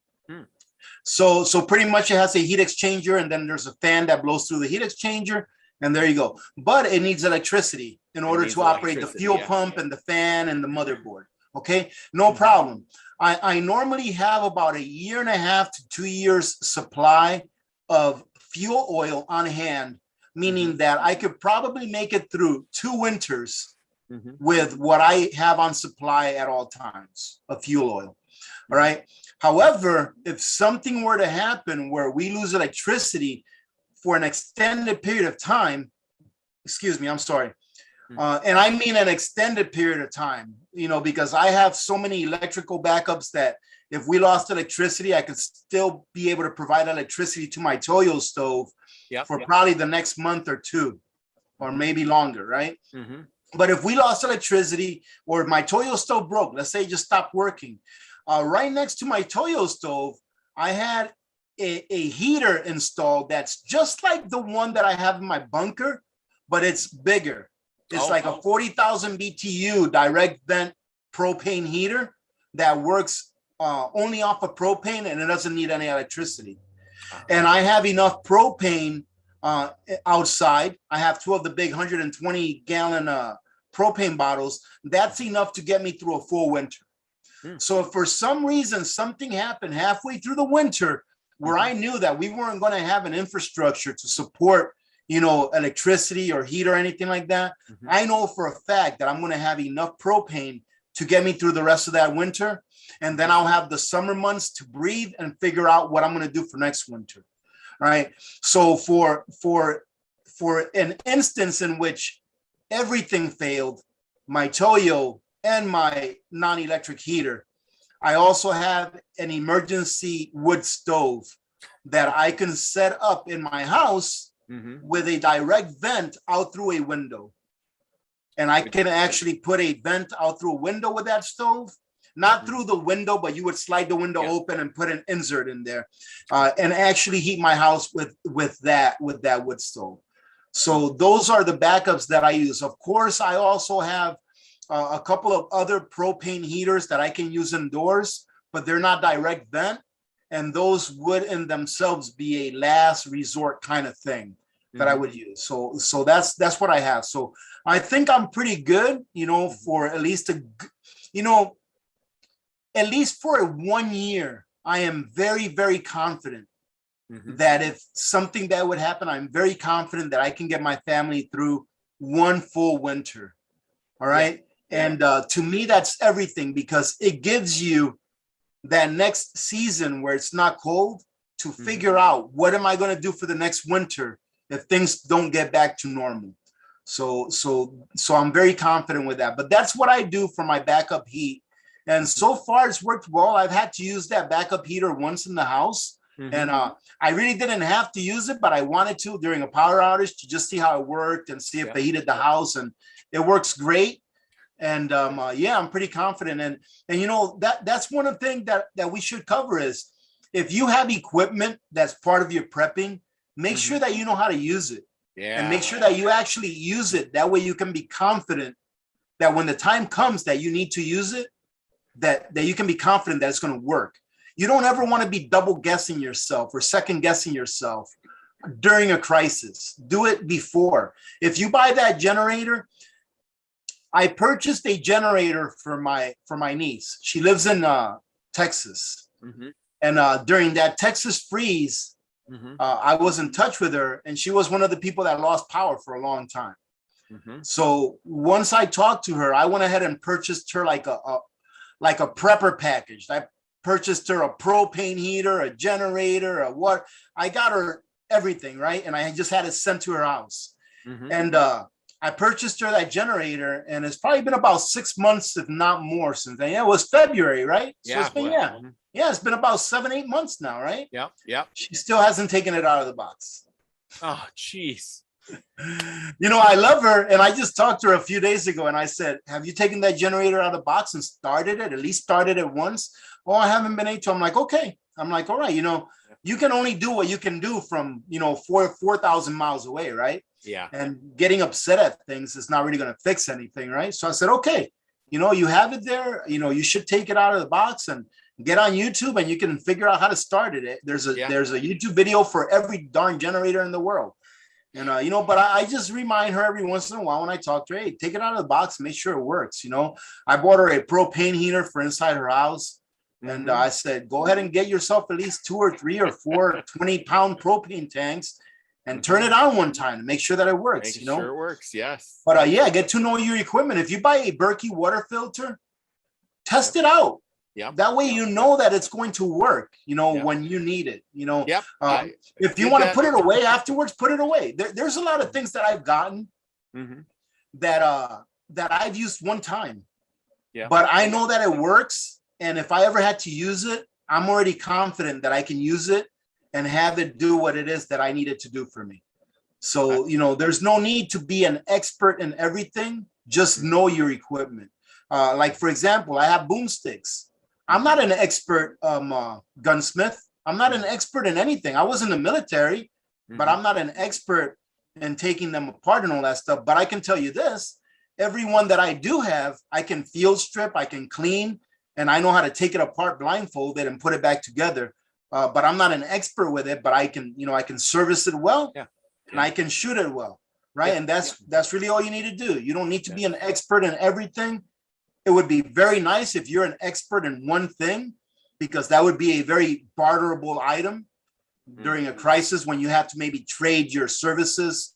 So pretty much it has a heat exchanger, and then there's a fan that blows through the heat exchanger, and there you go. But it needs electricity in order to operate the fuel pump and the fan and the motherboard. Okay, no problem. I normally have about 1.5 to 2 years supply of fuel oil on hand, meaning that I could probably make it through 2 winters with what I have on supply at all times of fuel oil. All right. However, if something were to happen where we lose electricity for an extended period of time, and I mean an extended period of time, because I have so many electrical backups that if we lost electricity, I could still be able to provide electricity to my Toyo stove for probably the next month or 2, or maybe longer, right? But if we lost electricity or my Toyo stove broke, let's say it just stopped working, right next to my Toyo stove, I had a heater installed that's just like the one that I have in my bunker, but it's bigger. It's like a 40,000 BTU direct vent propane heater that works only off of propane, and it doesn't need any electricity. And I have enough propane outside. I have 2 of the big 120-gallon propane bottles. That's enough to get me through a full winter. So if for some reason something happened halfway through the winter where I knew that we weren't going to have an infrastructure to support electricity or heat or anything like that, I know for a fact that I'm going to have enough propane to get me through the rest of that winter. And then I'll have the summer months to breathe and figure out what I'm going to do for next winter. Right. So for an instance in which everything failed, my Toyo and my non-electric heater, I also have an emergency wood stove that I can set up in my house with a direct vent out through a window. And I can actually put a vent out through a window with that stove, not through the window, but you would slide the window open and put an insert in there and actually heat my house with that wood stove. So those are the backups that I use. Of course, I also have a couple of other propane heaters that I can use indoors, but they're not direct vent. And those would in themselves be a last resort kind of thing that I would use. So that's what I have. So I think I'm pretty good, for at least for 1 year I am very, very confident that if something that would happen, I'm very confident that I can get my family through one full winter. All right. Yeah. And to me, that's everything, because it gives you that next season where it's not cold to figure out, what am I going to do for the next winter if things don't get back to normal. So I'm very confident with that. But that's what I do for my backup heat. And so far it's worked well. I've had to use that backup heater once in the house. And I really didn't have to use it, but I wanted to during a power outage to just see how it worked and see if it heated the house, and it works great. And yeah, I'm pretty confident. And you know, that's one of the things that we should cover is, if you have equipment that's part of your prepping, make sure that you know how to use it. And make sure that you actually use it. That way you can be confident that when the time comes that you need to use it, that you can be confident that it's going to work. You don't ever want to be double guessing yourself or second guessing yourself during a crisis. Do it before. If you buy that generator, I purchased a generator for my niece. She lives in Texas. And during that Texas freeze, I was in touch with her, and she was one of the people that lost power for a long time. So once I talked to her, I went ahead and purchased her like a prepper package. I purchased her a propane heater, a generator, I got her everything, right? And I just had it sent to her house. And I purchased her that generator, and it's probably been about 6 months, if not more, since then. Yeah, it was February, right? So it's been, it's been about 7-8 months now, right? Yeah. She still hasn't taken it out of the box. Oh, jeez. You know, I love her, and I just talked to her a few days ago, and I said, have you taken that generator out of the box and started it, at least started it once? Oh, I haven't been able to. I'm like, okay. I'm like, all right, you know, you can only do what you can do from, you know, 4,000 miles away, right? Yeah. And getting upset at things is not really going to fix anything, right? So I said, okay, you know, you have it there, you know, you should take it out of the box and get on YouTube, and you can figure out how to start it. There's a YouTube video for every darn generator in the world. And, you know, but I just remind her every once in a while when I talk to her, hey, take it out of the box, make sure it works. You know, I bought her a propane heater for inside her house. And I said, go ahead and get yourself at least 2 or 3 or 4 20-pound propane tanks and turn it on one time to make sure that it works. Make you know, sure it works. Yes. But yeah, get to know your equipment. If you buy a Berkey water filter, test it out. Yeah. That way, you know that it's going to work, you know, when you need it, you know. If you want to put it away afterwards, put it away. There's a lot of things that I've gotten that I've used one time. But I know that it works. And if I ever had to use it, I'm already confident that I can use it and have it do what it is that I need it to do for me. So, you know, there's no need to be an expert in everything. Just know your equipment. Like, for example, I have boomsticks. I'm not an expert gunsmith. I'm not an expert in anything. I was in the military, but I'm not an expert in taking them apart and all that stuff. But I can tell you this, every one that I do have, I can field strip, I can clean, and I know how to take it apart blindfolded and put it back together. But I'm not an expert with it, but I can, you know, I can service it well and I can shoot it well, right? And that's really all you need to do. You don't need to be an expert in everything. It would be very nice if you're an expert in one thing, because that would be a very barterable item during a crisis when you have to maybe trade your services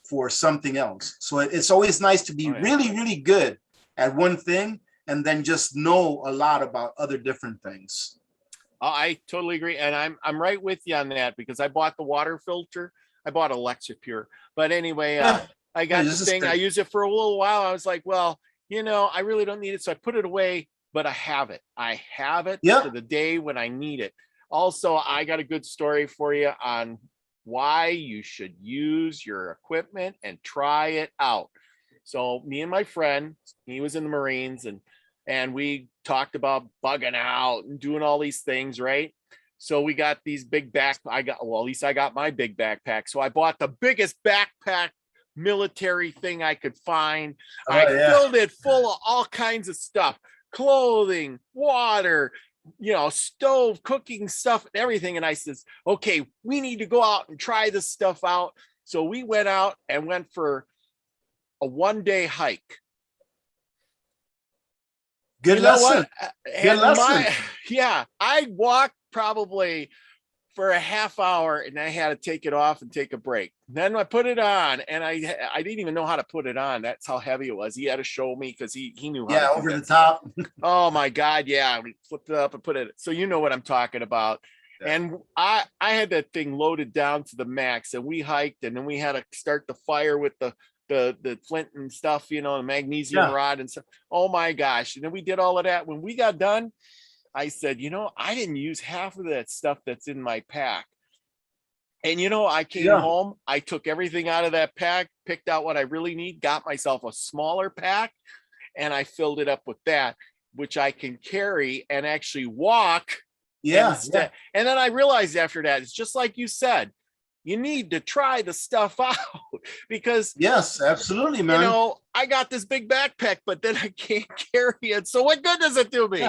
for something else. So it's always nice to be really, really good at one thing and then just know a lot about other different things. Oh, I totally agree. And I'm right with you on that, because I bought the water filter. I bought Electropure. But anyway, I got this thing. I used it for a little while. I was like, well, you know, I really don't need it. So I put it away, but I have it. I have it for the day when I need it. Also, I got a good story for you on why you should use your equipment and try it out. So me and my friend, he was in the Marines, and we talked about bugging out and doing all these things, right? So we got these big at least I got my big backpack. So I bought the biggest backpack military thing I could find. I filled it full of all kinds of stuff, clothing, water, you know, stove, cooking stuff, and everything. And I says, okay, we need to go out and try this stuff out. So we went out and went for a 1-day hike. Good lesson. Good lesson. I walked probably for a half hour, and I had to take it off and take a break. Then I put it on, and I didn't even know how to put it on. That's how heavy it was. He had to show me because he knew how to do over that the top. Oh my God. Yeah. We flipped it up and put it. So you know what I'm talking about. Yeah. And I had that thing loaded down to the max, and we hiked, and then we had to start the fire with the flint and stuff, you know, the magnesium rod and stuff. Oh my gosh. And then we did all of that. When we got done, I said, you know, I didn't use half of that stuff that's in my pack. And, you know, I came home, I took everything out of that pack, picked out what I really need, got myself a smaller pack, and I filled it up with that, which I can carry and actually walk. And then I realized after that, it's just like you said, you need to try the stuff out because yes, absolutely, man. You know, I got this big backpack, but then I can't carry it. So what good does it do me?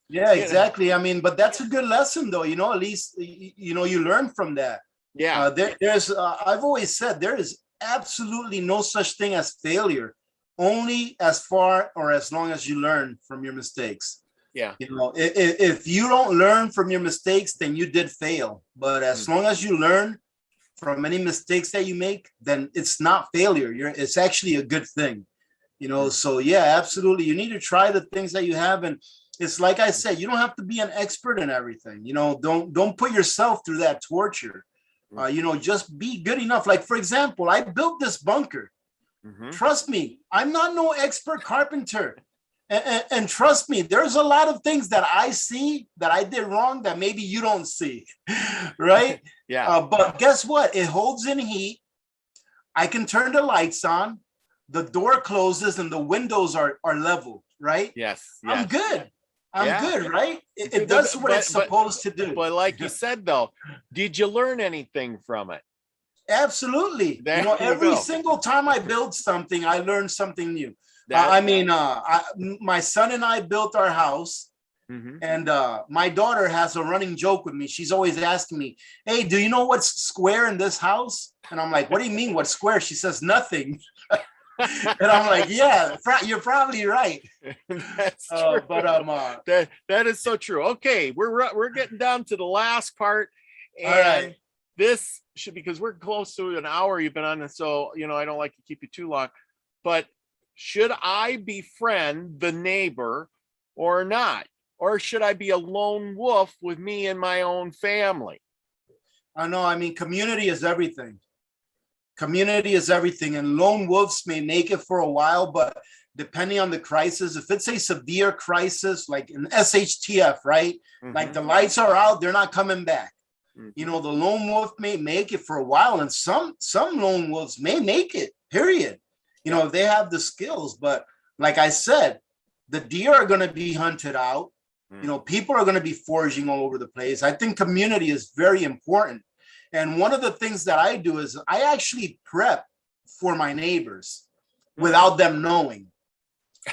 Yeah, exactly. Know? I mean, but that's a good lesson though, you know, at least, you know, you learn from that. Yeah. There's I've always said there is absolutely no such thing as failure, only as far or as long as you learn from your mistakes. Yeah. You know, if you don't learn from your mistakes, then you did fail. But as long as you learn from any mistakes that you make, then it's not failure. It's actually a good thing. You know, so yeah, absolutely. You need to try the things that you have. And it's like I said, you don't have to be an expert in everything. You know, don't put yourself through that torture. You know, just be good enough. Like, for example, I built this bunker. Trust me, I'm not no expert carpenter. And trust me, there's a lot of things that I see that I did wrong that maybe you don't see, right? Yeah. But guess what? It holds in heat. I can turn the lights on. The door closes and the windows are level, right? Yes. I'm good. I'm good, right? It does what it's supposed to do. But like you said, though, did you learn anything from it? Absolutely. There you know, every go. single time I build something, I learn something new. My son and I built our house, and my daughter has a running joke with me. She's always asking me, hey, do you know what's square in this house? And I'm like, what do you mean what's square? She says, nothing. And I'm like, yeah, you're probably right. That's true. But that is so true. Okay, we're getting down to the last part. And all right. This should, because we're close to an hour you've been on this, so you know I don't like to keep you too long, but should I befriend the neighbor or not? Or should I be a lone wolf with me and my own family? I know. I mean, community is everything. Community is everything. And lone wolves may make it for a while, but depending on the crisis, if it's a severe crisis, like an SHTF, right? Like the lights are out, they're not coming back. You know, the lone wolf may make it for a while, and some lone wolves may make it, period. You know, if they have the skills. But like I said, the deer are going to be hunted out. You know, people are going to be foraging all over the place. I think community is very important. And one of the things that I do is I actually prep for my neighbors without them knowing,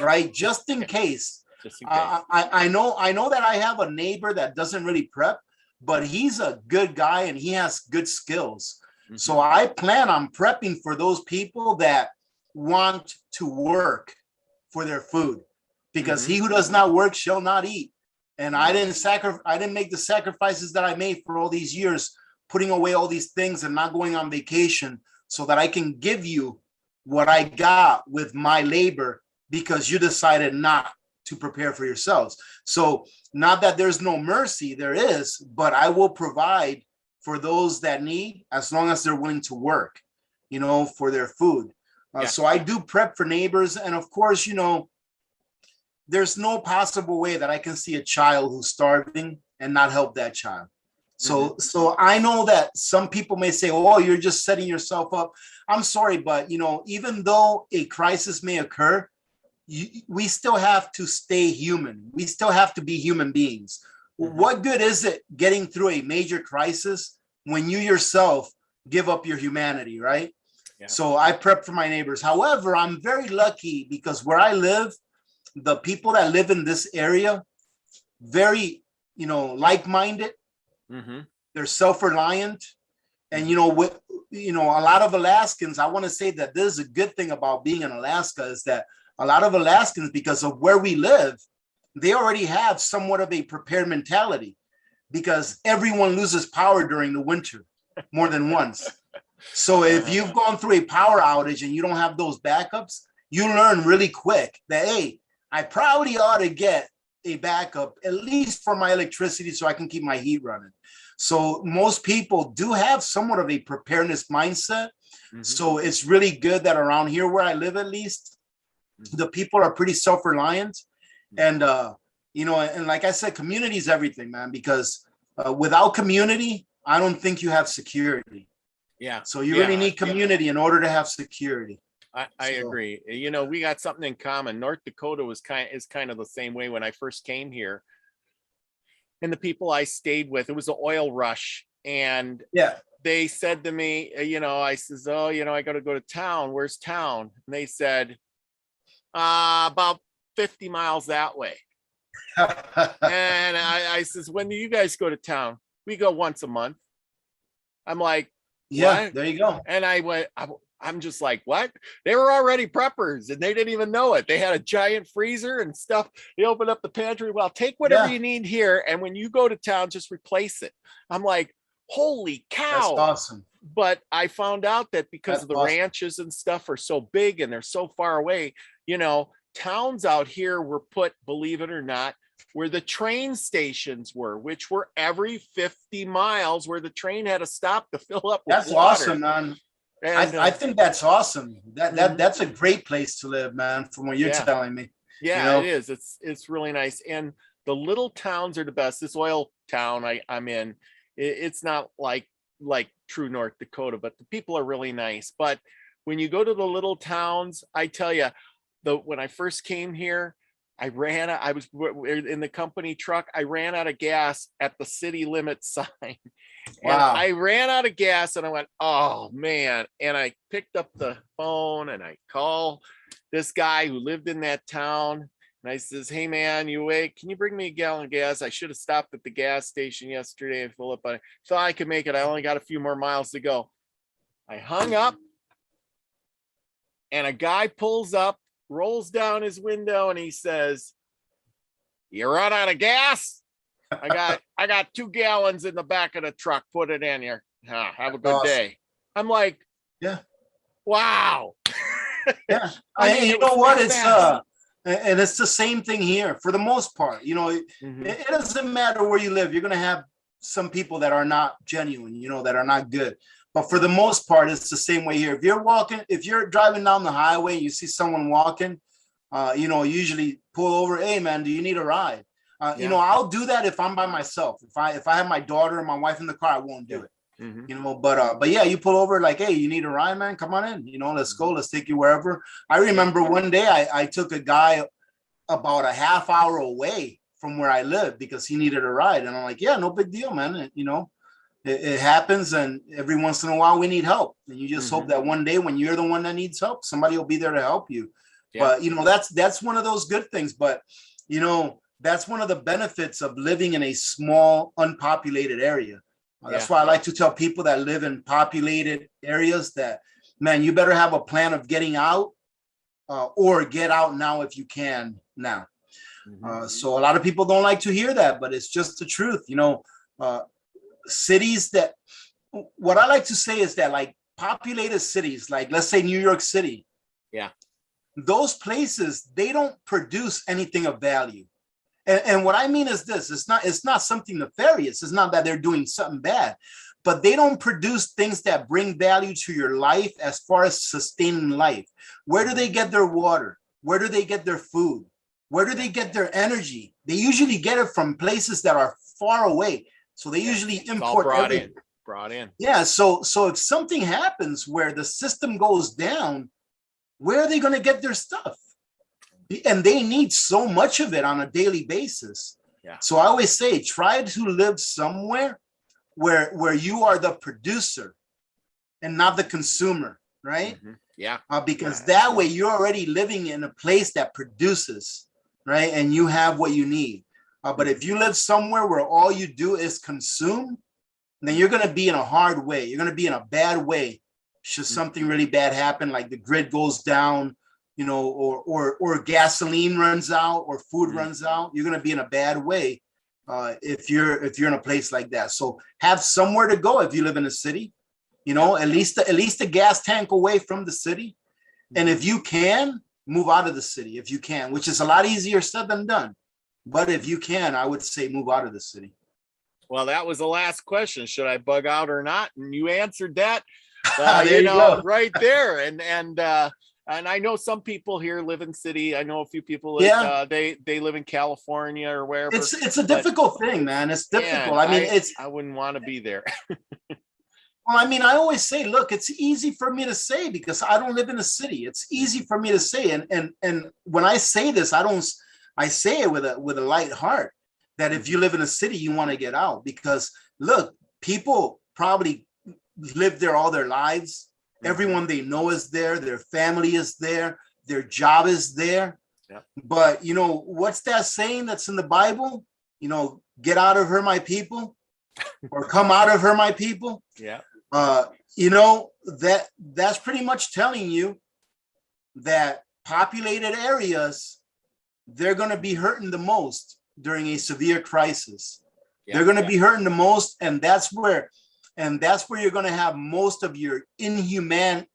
right? Just in case. I know that I have a neighbor that doesn't really prep, but he's a good guy and he has good skills. So I plan on prepping for those people that want to work for their food, because he who does not work shall not eat. And I didn't make the sacrifices that I made for all these years, putting away all these things and not going on vacation, so that I can give you what I got with my labor, because you decided not to prepare for yourselves. So not that there's no mercy, there is, but I will provide for those that need, as long as they're willing to work, you know, for their food. So I do prep for neighbors. And of course, you know, there's no possible way that I can see a child who's starving and not help that child. So I know that some people may say, oh, you're just setting yourself up. I'm sorry, but, you know, even though a crisis may occur, we still have to stay human. We still have to be human beings. What good is it getting through a major crisis when you yourself give up your humanity, right? So I prep for my neighbors. However, I'm very lucky, because where I live, the people that live in this area, very, you know, like-minded. They're self-reliant. And, you know, a lot of Alaskans, I want to say that this is a good thing about being in Alaska, is that a lot of Alaskans, because of where we live, they already have somewhat of a prepared mentality. because everyone loses power during the winter more than once. So if you've gone through a power outage and you don't have those backups, you learn really quick that, hey, I probably ought to get a backup, at least for my electricity, so I can keep my heat running. So most people do have somewhat of a preparedness mindset. So it's really good that around here where I live, at least, the people are pretty self-reliant. And, you know, and like I said, community is everything, man, because without community, I don't think you have security. Yeah. So you really need community in order to have security. I agree. You know, we got something in common. North Dakota is kind of the same way. When I first came here, and the people I stayed with, it was the oil rush. And they said to me, you know, I says, oh, you know, I got to go to town. Where's town? And they said, about 50 miles that way. And I says, when do you guys go to town? We go once a month. I'm like, yeah, what? There you go. And I went, I'm just like, what? They were already preppers and they didn't even know it. They had a giant freezer and stuff. They opened up the pantry. Well, take whatever you need here. And when you go to town, just replace it. I'm like, holy cow. That's awesome. But I found out that because of the ranches and stuff are so big and they're so far away, you know, towns out here were put, believe it or not, where the train stations were, which were every 50 miles, where the train had to stop to fill up with That's water. awesome, man. And, I think that's awesome. That's a great place to live, man, from what you're telling me. Yeah, you know? It is. It's really nice. And the little towns are the best. This oil town I'm in, it's not like true North Dakota, but the people are really nice. But when you go to the little towns, I tell you, when I first came here, I was in the company truck. I ran out of gas at the city limit sign. And I ran out of gas and I went, oh man. And I picked up the phone and I called this guy who lived in that town. And I says, hey man, you awake? Can you bring me a gallon of gas? I should have stopped at the gas station yesterday and fill up. I thought I could make it. I only got a few more miles to go. I hung up and a guy pulls up, rolls down his window, and he says, you run out of gas? I got 2 gallons in the back of the truck. Put it in here. Have a good day. I'm like, wow. Yeah. I mean, you know what? It's and it's the same thing here for the most part. You know, it doesn't matter where you live. You're going to have some people that are not genuine, you know, that are not good. But for the most part, it's the same way here. If you're driving down the highway, you see someone walking, you know, usually pull over. Hey man, do you need a ride? You know, I'll do that if I'm by myself. If I have my daughter and my wife in the car, I won't do it. You know, but yeah, you pull over like, hey, you need a ride, man? Come on in. You know, let's go. Let's take you wherever. I remember one day I took a guy about a half hour away from where I live because he needed a ride, and I'm like, yeah, no big deal, man. You know, it happens, and every once in a while we need help, and you just hope that one day when you're the one that needs help, somebody will be there to help you. But you know, that's one of those good things. But you know, that's one of the benefits of living in a small, unpopulated area. That's why I like to tell people that live in populated areas that, man, you better have a plan of getting out or get out now if you can now. So a lot of people don't like to hear that, but it's just the truth. You know, cities that, what I like to say is that like populated cities, like let's say New York City. Yeah. Those places, they don't produce anything of value. And what I mean is this, it's not something nefarious. It's not that they're doing something bad, but they don't produce things that bring value to your life as far as sustaining life. Where do they get their water? Where do they get their food? Where do they get their energy? They usually get it from places that are far away. So they usually import everything. Brought in. Yeah. So if something happens where the system goes down, where are they going to get their stuff? And they need so much of it on a daily basis. Yeah. So I always say, try to live somewhere where you are the producer and not the consumer, right? Yeah. Because that way you're already living in a place that produces, right? And you have what you need. But if you live somewhere where all you do is consume, then you're going to be in a hard way. You're going to be in a bad way. Should something really bad happen, like the grid goes down, you know, or gasoline runs out or food runs out, you're going to be in a bad way if you're in a place like that. So have somewhere to go if you live in a city, you know, at least a gas tank away from the city. And if you can, move out of the city if you can, which is a lot easier said than done. But if you can, I would say move out of the city. Well, that was the last question. Should I bug out or not? And you answered that, There you go. right there. And I know some people here live in city. I know a few people that they live in California or wherever. It's a difficult thing, man. It's difficult. Man, I mean, I wouldn't want to be there. Well, I mean, I always say, look, it's easy for me to say because I don't live in a city. It's easy for me to say, and when I say this, I say it with a light heart. That if you live in a city, you want to get out because look, people probably live there all their lives. Everyone they know is there. Their family is there. Their job is there. Yeah. But you know, what's that saying that's in the Bible? You know, get out of her, my people, or come out of her, my people. Yeah. You know, that's pretty much telling you that populated areas, they're going to be hurting the most during a severe crisis. They're going to be hurting the most, and that's where you're going to have most of your inhumane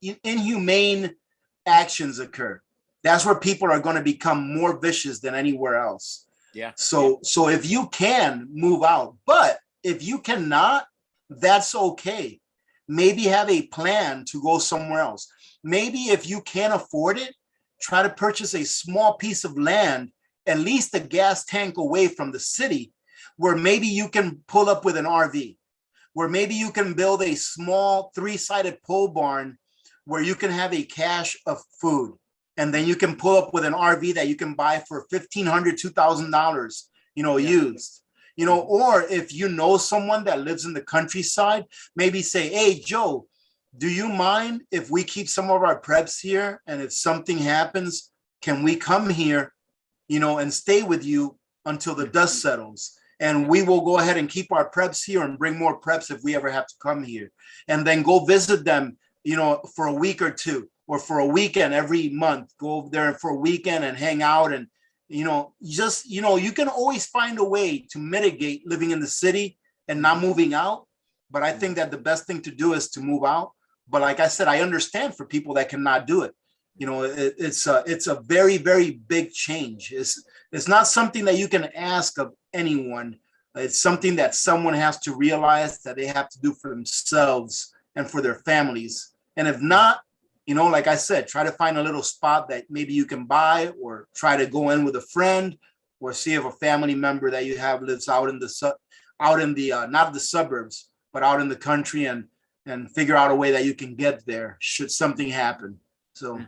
actions occur. That's where people are going to become more vicious than anywhere else. Yeah. So if you can move out, but if you cannot, that's okay. Maybe have a plan to go somewhere else. Maybe if you can't afford it, try to purchase a small piece of land, at least a gas tank away from the city, where maybe you can pull up with an RV, where maybe you can build a small 3-sided pole barn where you can have a cache of food. And then you can pull up with an RV that you can buy for $1,500, $2,000, you know, used. You know, or if you know someone that lives in the countryside, maybe say, hey, Joe, do you mind if we keep some of our preps here? And if something happens, can we come here, you know, and stay with you until the dust settles? And we will go ahead and keep our preps here and bring more preps if we ever have to come here. And then go visit them, you know, for a week or two, or for a weekend every month. Go over there for a weekend and hang out. And you know, just, you know, you can always find a way to mitigate living in the city and not moving out. But I think that the best thing to do is to move out. But like I said, I understand for people that cannot do it. You know, it's a very, very big change. It's not something that you can ask of anyone. It's something that someone has to realize that they have to do for themselves and for their families. And if not, you know, like I said, try to find a little spot that maybe you can buy, or try to go in with a friend, or see if a family member that you have lives out in the not the suburbs, but out in the country, and figure out a way that you can get there should something happen. So,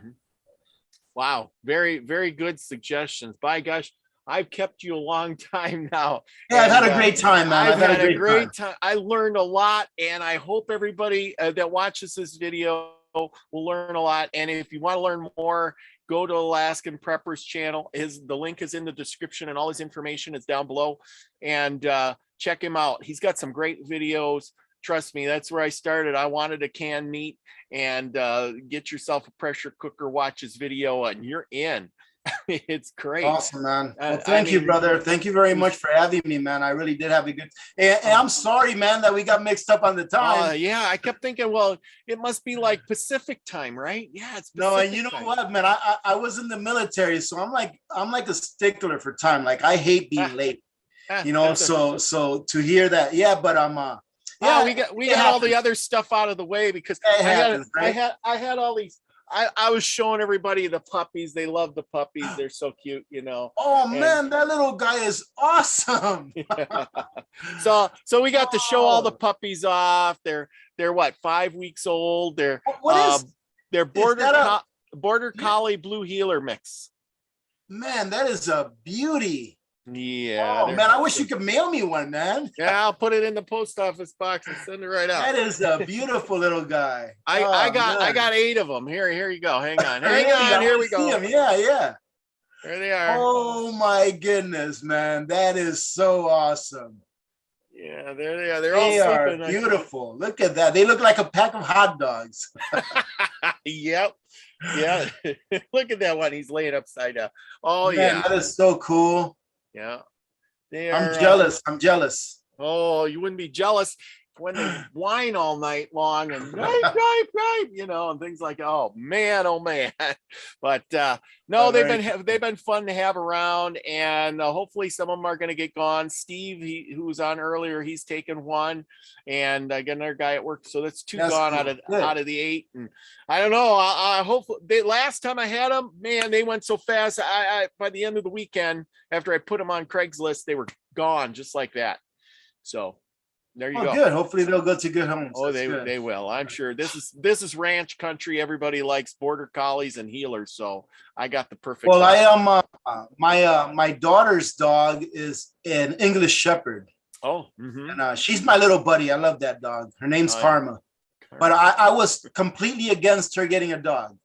wow, very, very good suggestions. By gosh, I've kept you a long time now. Yeah, I've had a great time, man. I've had a great time. I learned a lot, and I hope everybody that watches this video will learn a lot. And if you want to learn more, go to Alaskan Prepper's channel. The link is in the description, and all his information is down below. And check him out. He's got some great videos. Trust me, that's where I started. I wanted a canned meat, and get yourself a pressure cooker, watch his video, and you're in. It's great. Awesome, man. Well, thank you, brother. Thank you very much for having me, man. I really did have a good. And I'm sorry, man, that we got mixed up on the time. Yeah, I kept thinking, well, it must be like Pacific time, right? Yeah, it's Pacific no, and you know time. what, man? I was in the military, so I'm like a stickler for time. Like I hate being late. You know, so to hear that, yeah, but I'm yeah, we got all the other stuff out of the way, because I had all these. I was showing everybody the puppies. They love the puppies. They're so cute, you know. Oh, man, that little guy is awesome. Yeah. So we got to show all the puppies off. They're what, 5 weeks old. They're border collie blue heeler mix. Man, that is a beauty. Yeah. Oh man, I wish you could mail me one, man. Yeah, I'll put it in the post office box and send it right out. That is a beautiful little guy. I got 8 of them. Here you go. Hang on. Here we go. Yeah. There they are. Oh my goodness, man. That is so awesome. Yeah, there they are. They're all sleeping. Are beautiful. Look at that. They look like a pack of hot dogs. Yep. Yeah. Look at that one. He's laying upside down. Oh, man, yeah. That is so cool. Yeah. I'm jealous. I'm jealous. Oh, you wouldn't be jealous when they whine all night long and you know, and things like, oh man. But no, they've been fun to have around, and hopefully some of them are going to get gone. Steve, who was on earlier, he's taken one, and I got another guy at work, so that's two gone cool. out of the 8. And I don't know. I hope last time I had them, man, they went so fast. I by the end of the weekend, after I put them on Craigslist, they were gone just like that. So there you go. Good. Hopefully they'll go to good homes. Oh, they will. I'm sure. This is ranch country. Everybody likes border collies and healers, so I got the perfect. Well, I am. My daughter's dog is an English Shepherd. Oh, mm-hmm. And she's my little buddy. I love that dog. Her name's Karma. But I was completely against her getting a dog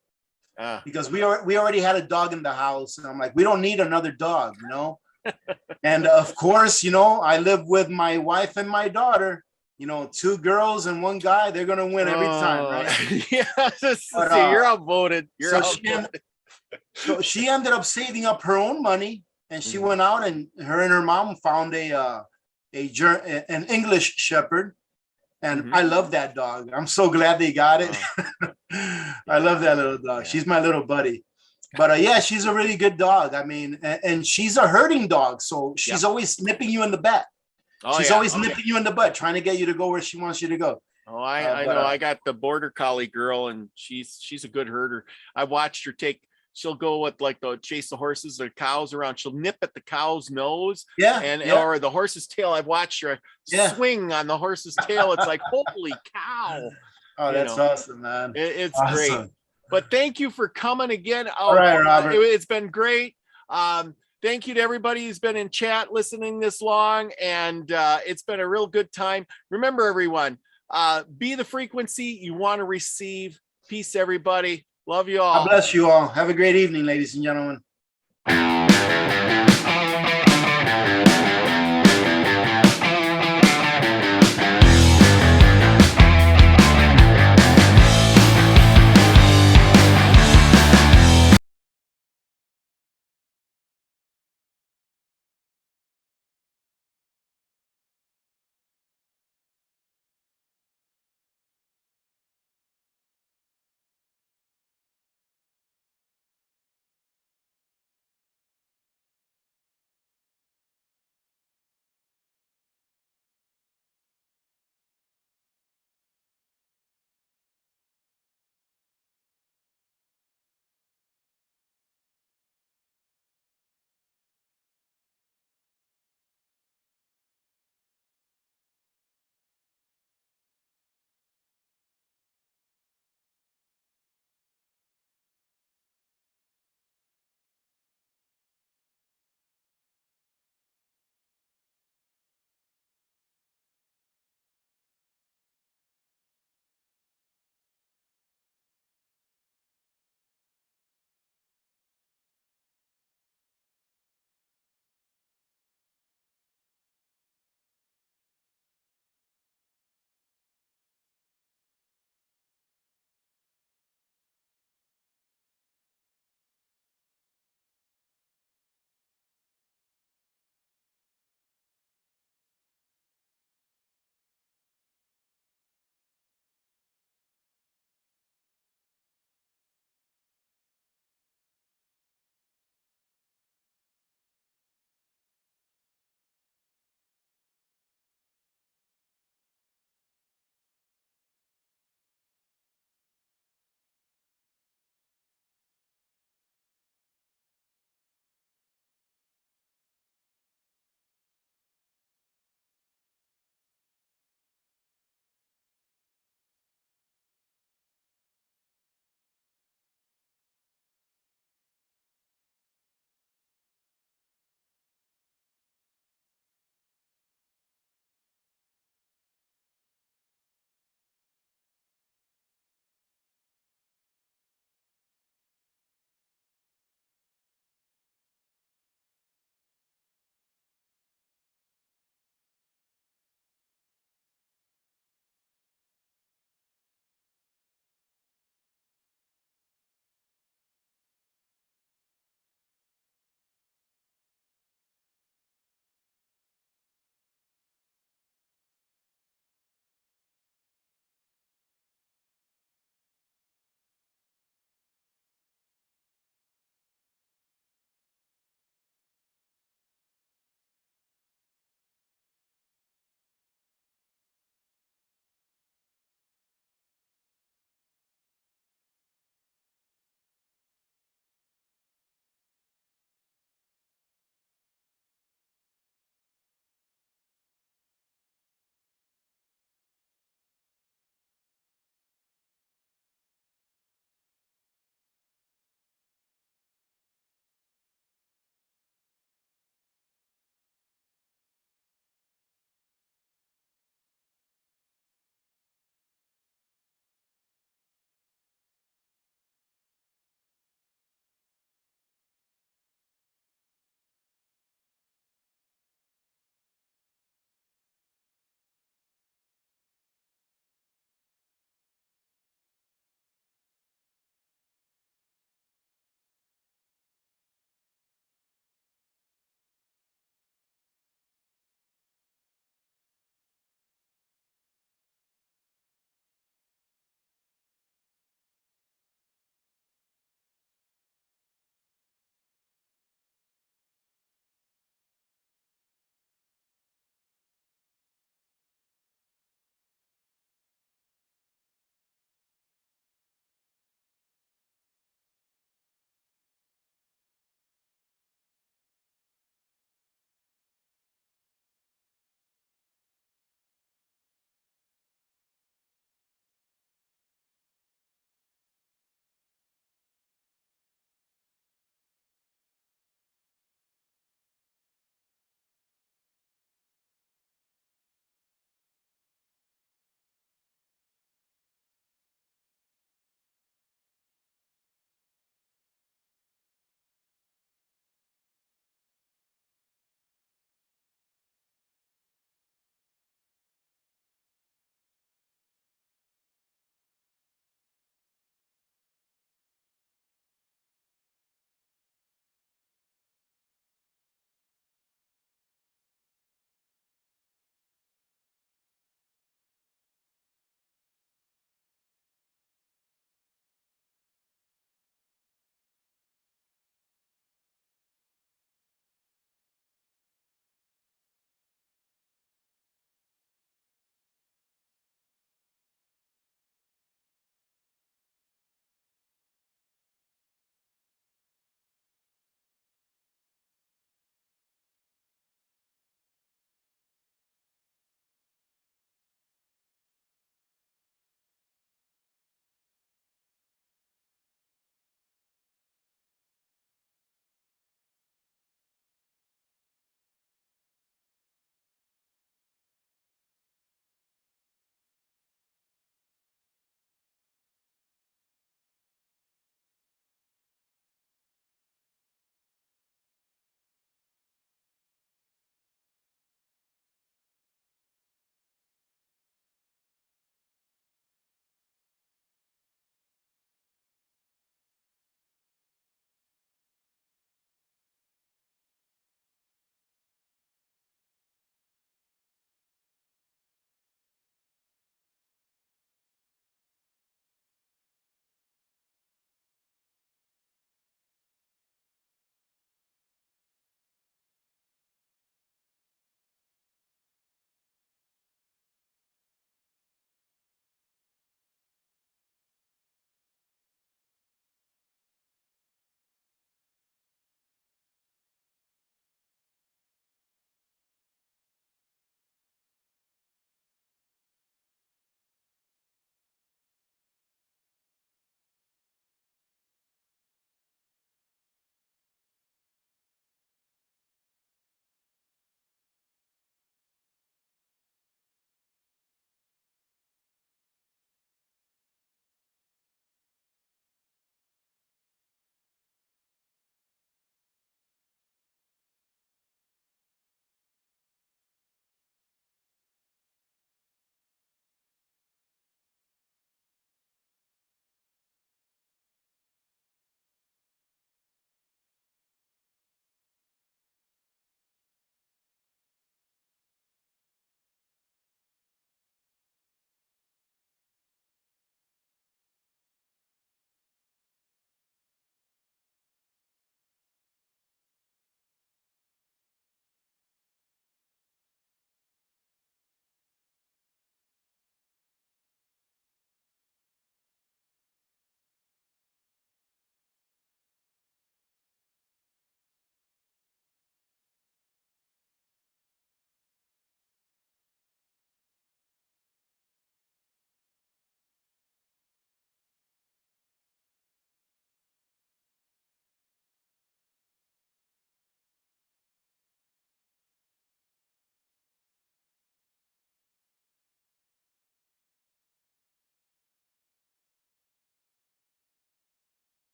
because we already had a dog in the house, and I'm like, we don't need another dog, you know. And of course, you know, I live with my wife and my daughter, you know, 2 girls and 1 guy. They're gonna win every time, right? Yeah, you're outvoted. So she ended up saving up her own money, and she went out, and her mom found an English Shepherd, and I love that dog. I'm so glad they got it. I love that little dog. She's my little buddy. But yeah, she's a really good dog. I mean, and she's a herding dog, so she's always nipping you in the butt. She's always nipping you in the butt, trying to get you to go where she wants you to go. Oh, I know. I got the border collie girl, and she's a good herder. I watched her she'll go with chase the horses or cows around. She'll nip at the cow's nose, or the horse's tail. I've watched her swing on the horse's tail. It's like, holy cow! Oh, that's awesome, man. It's awesome. Great. But thank you for coming again. All right, Robert. It's been great. Thank you to everybody who's been in chat listening this long, and it's been a real good time. Remember, everyone, be the frequency you want to receive. Peace, everybody. Love you all. God bless you all. Have a great evening, ladies and gentlemen.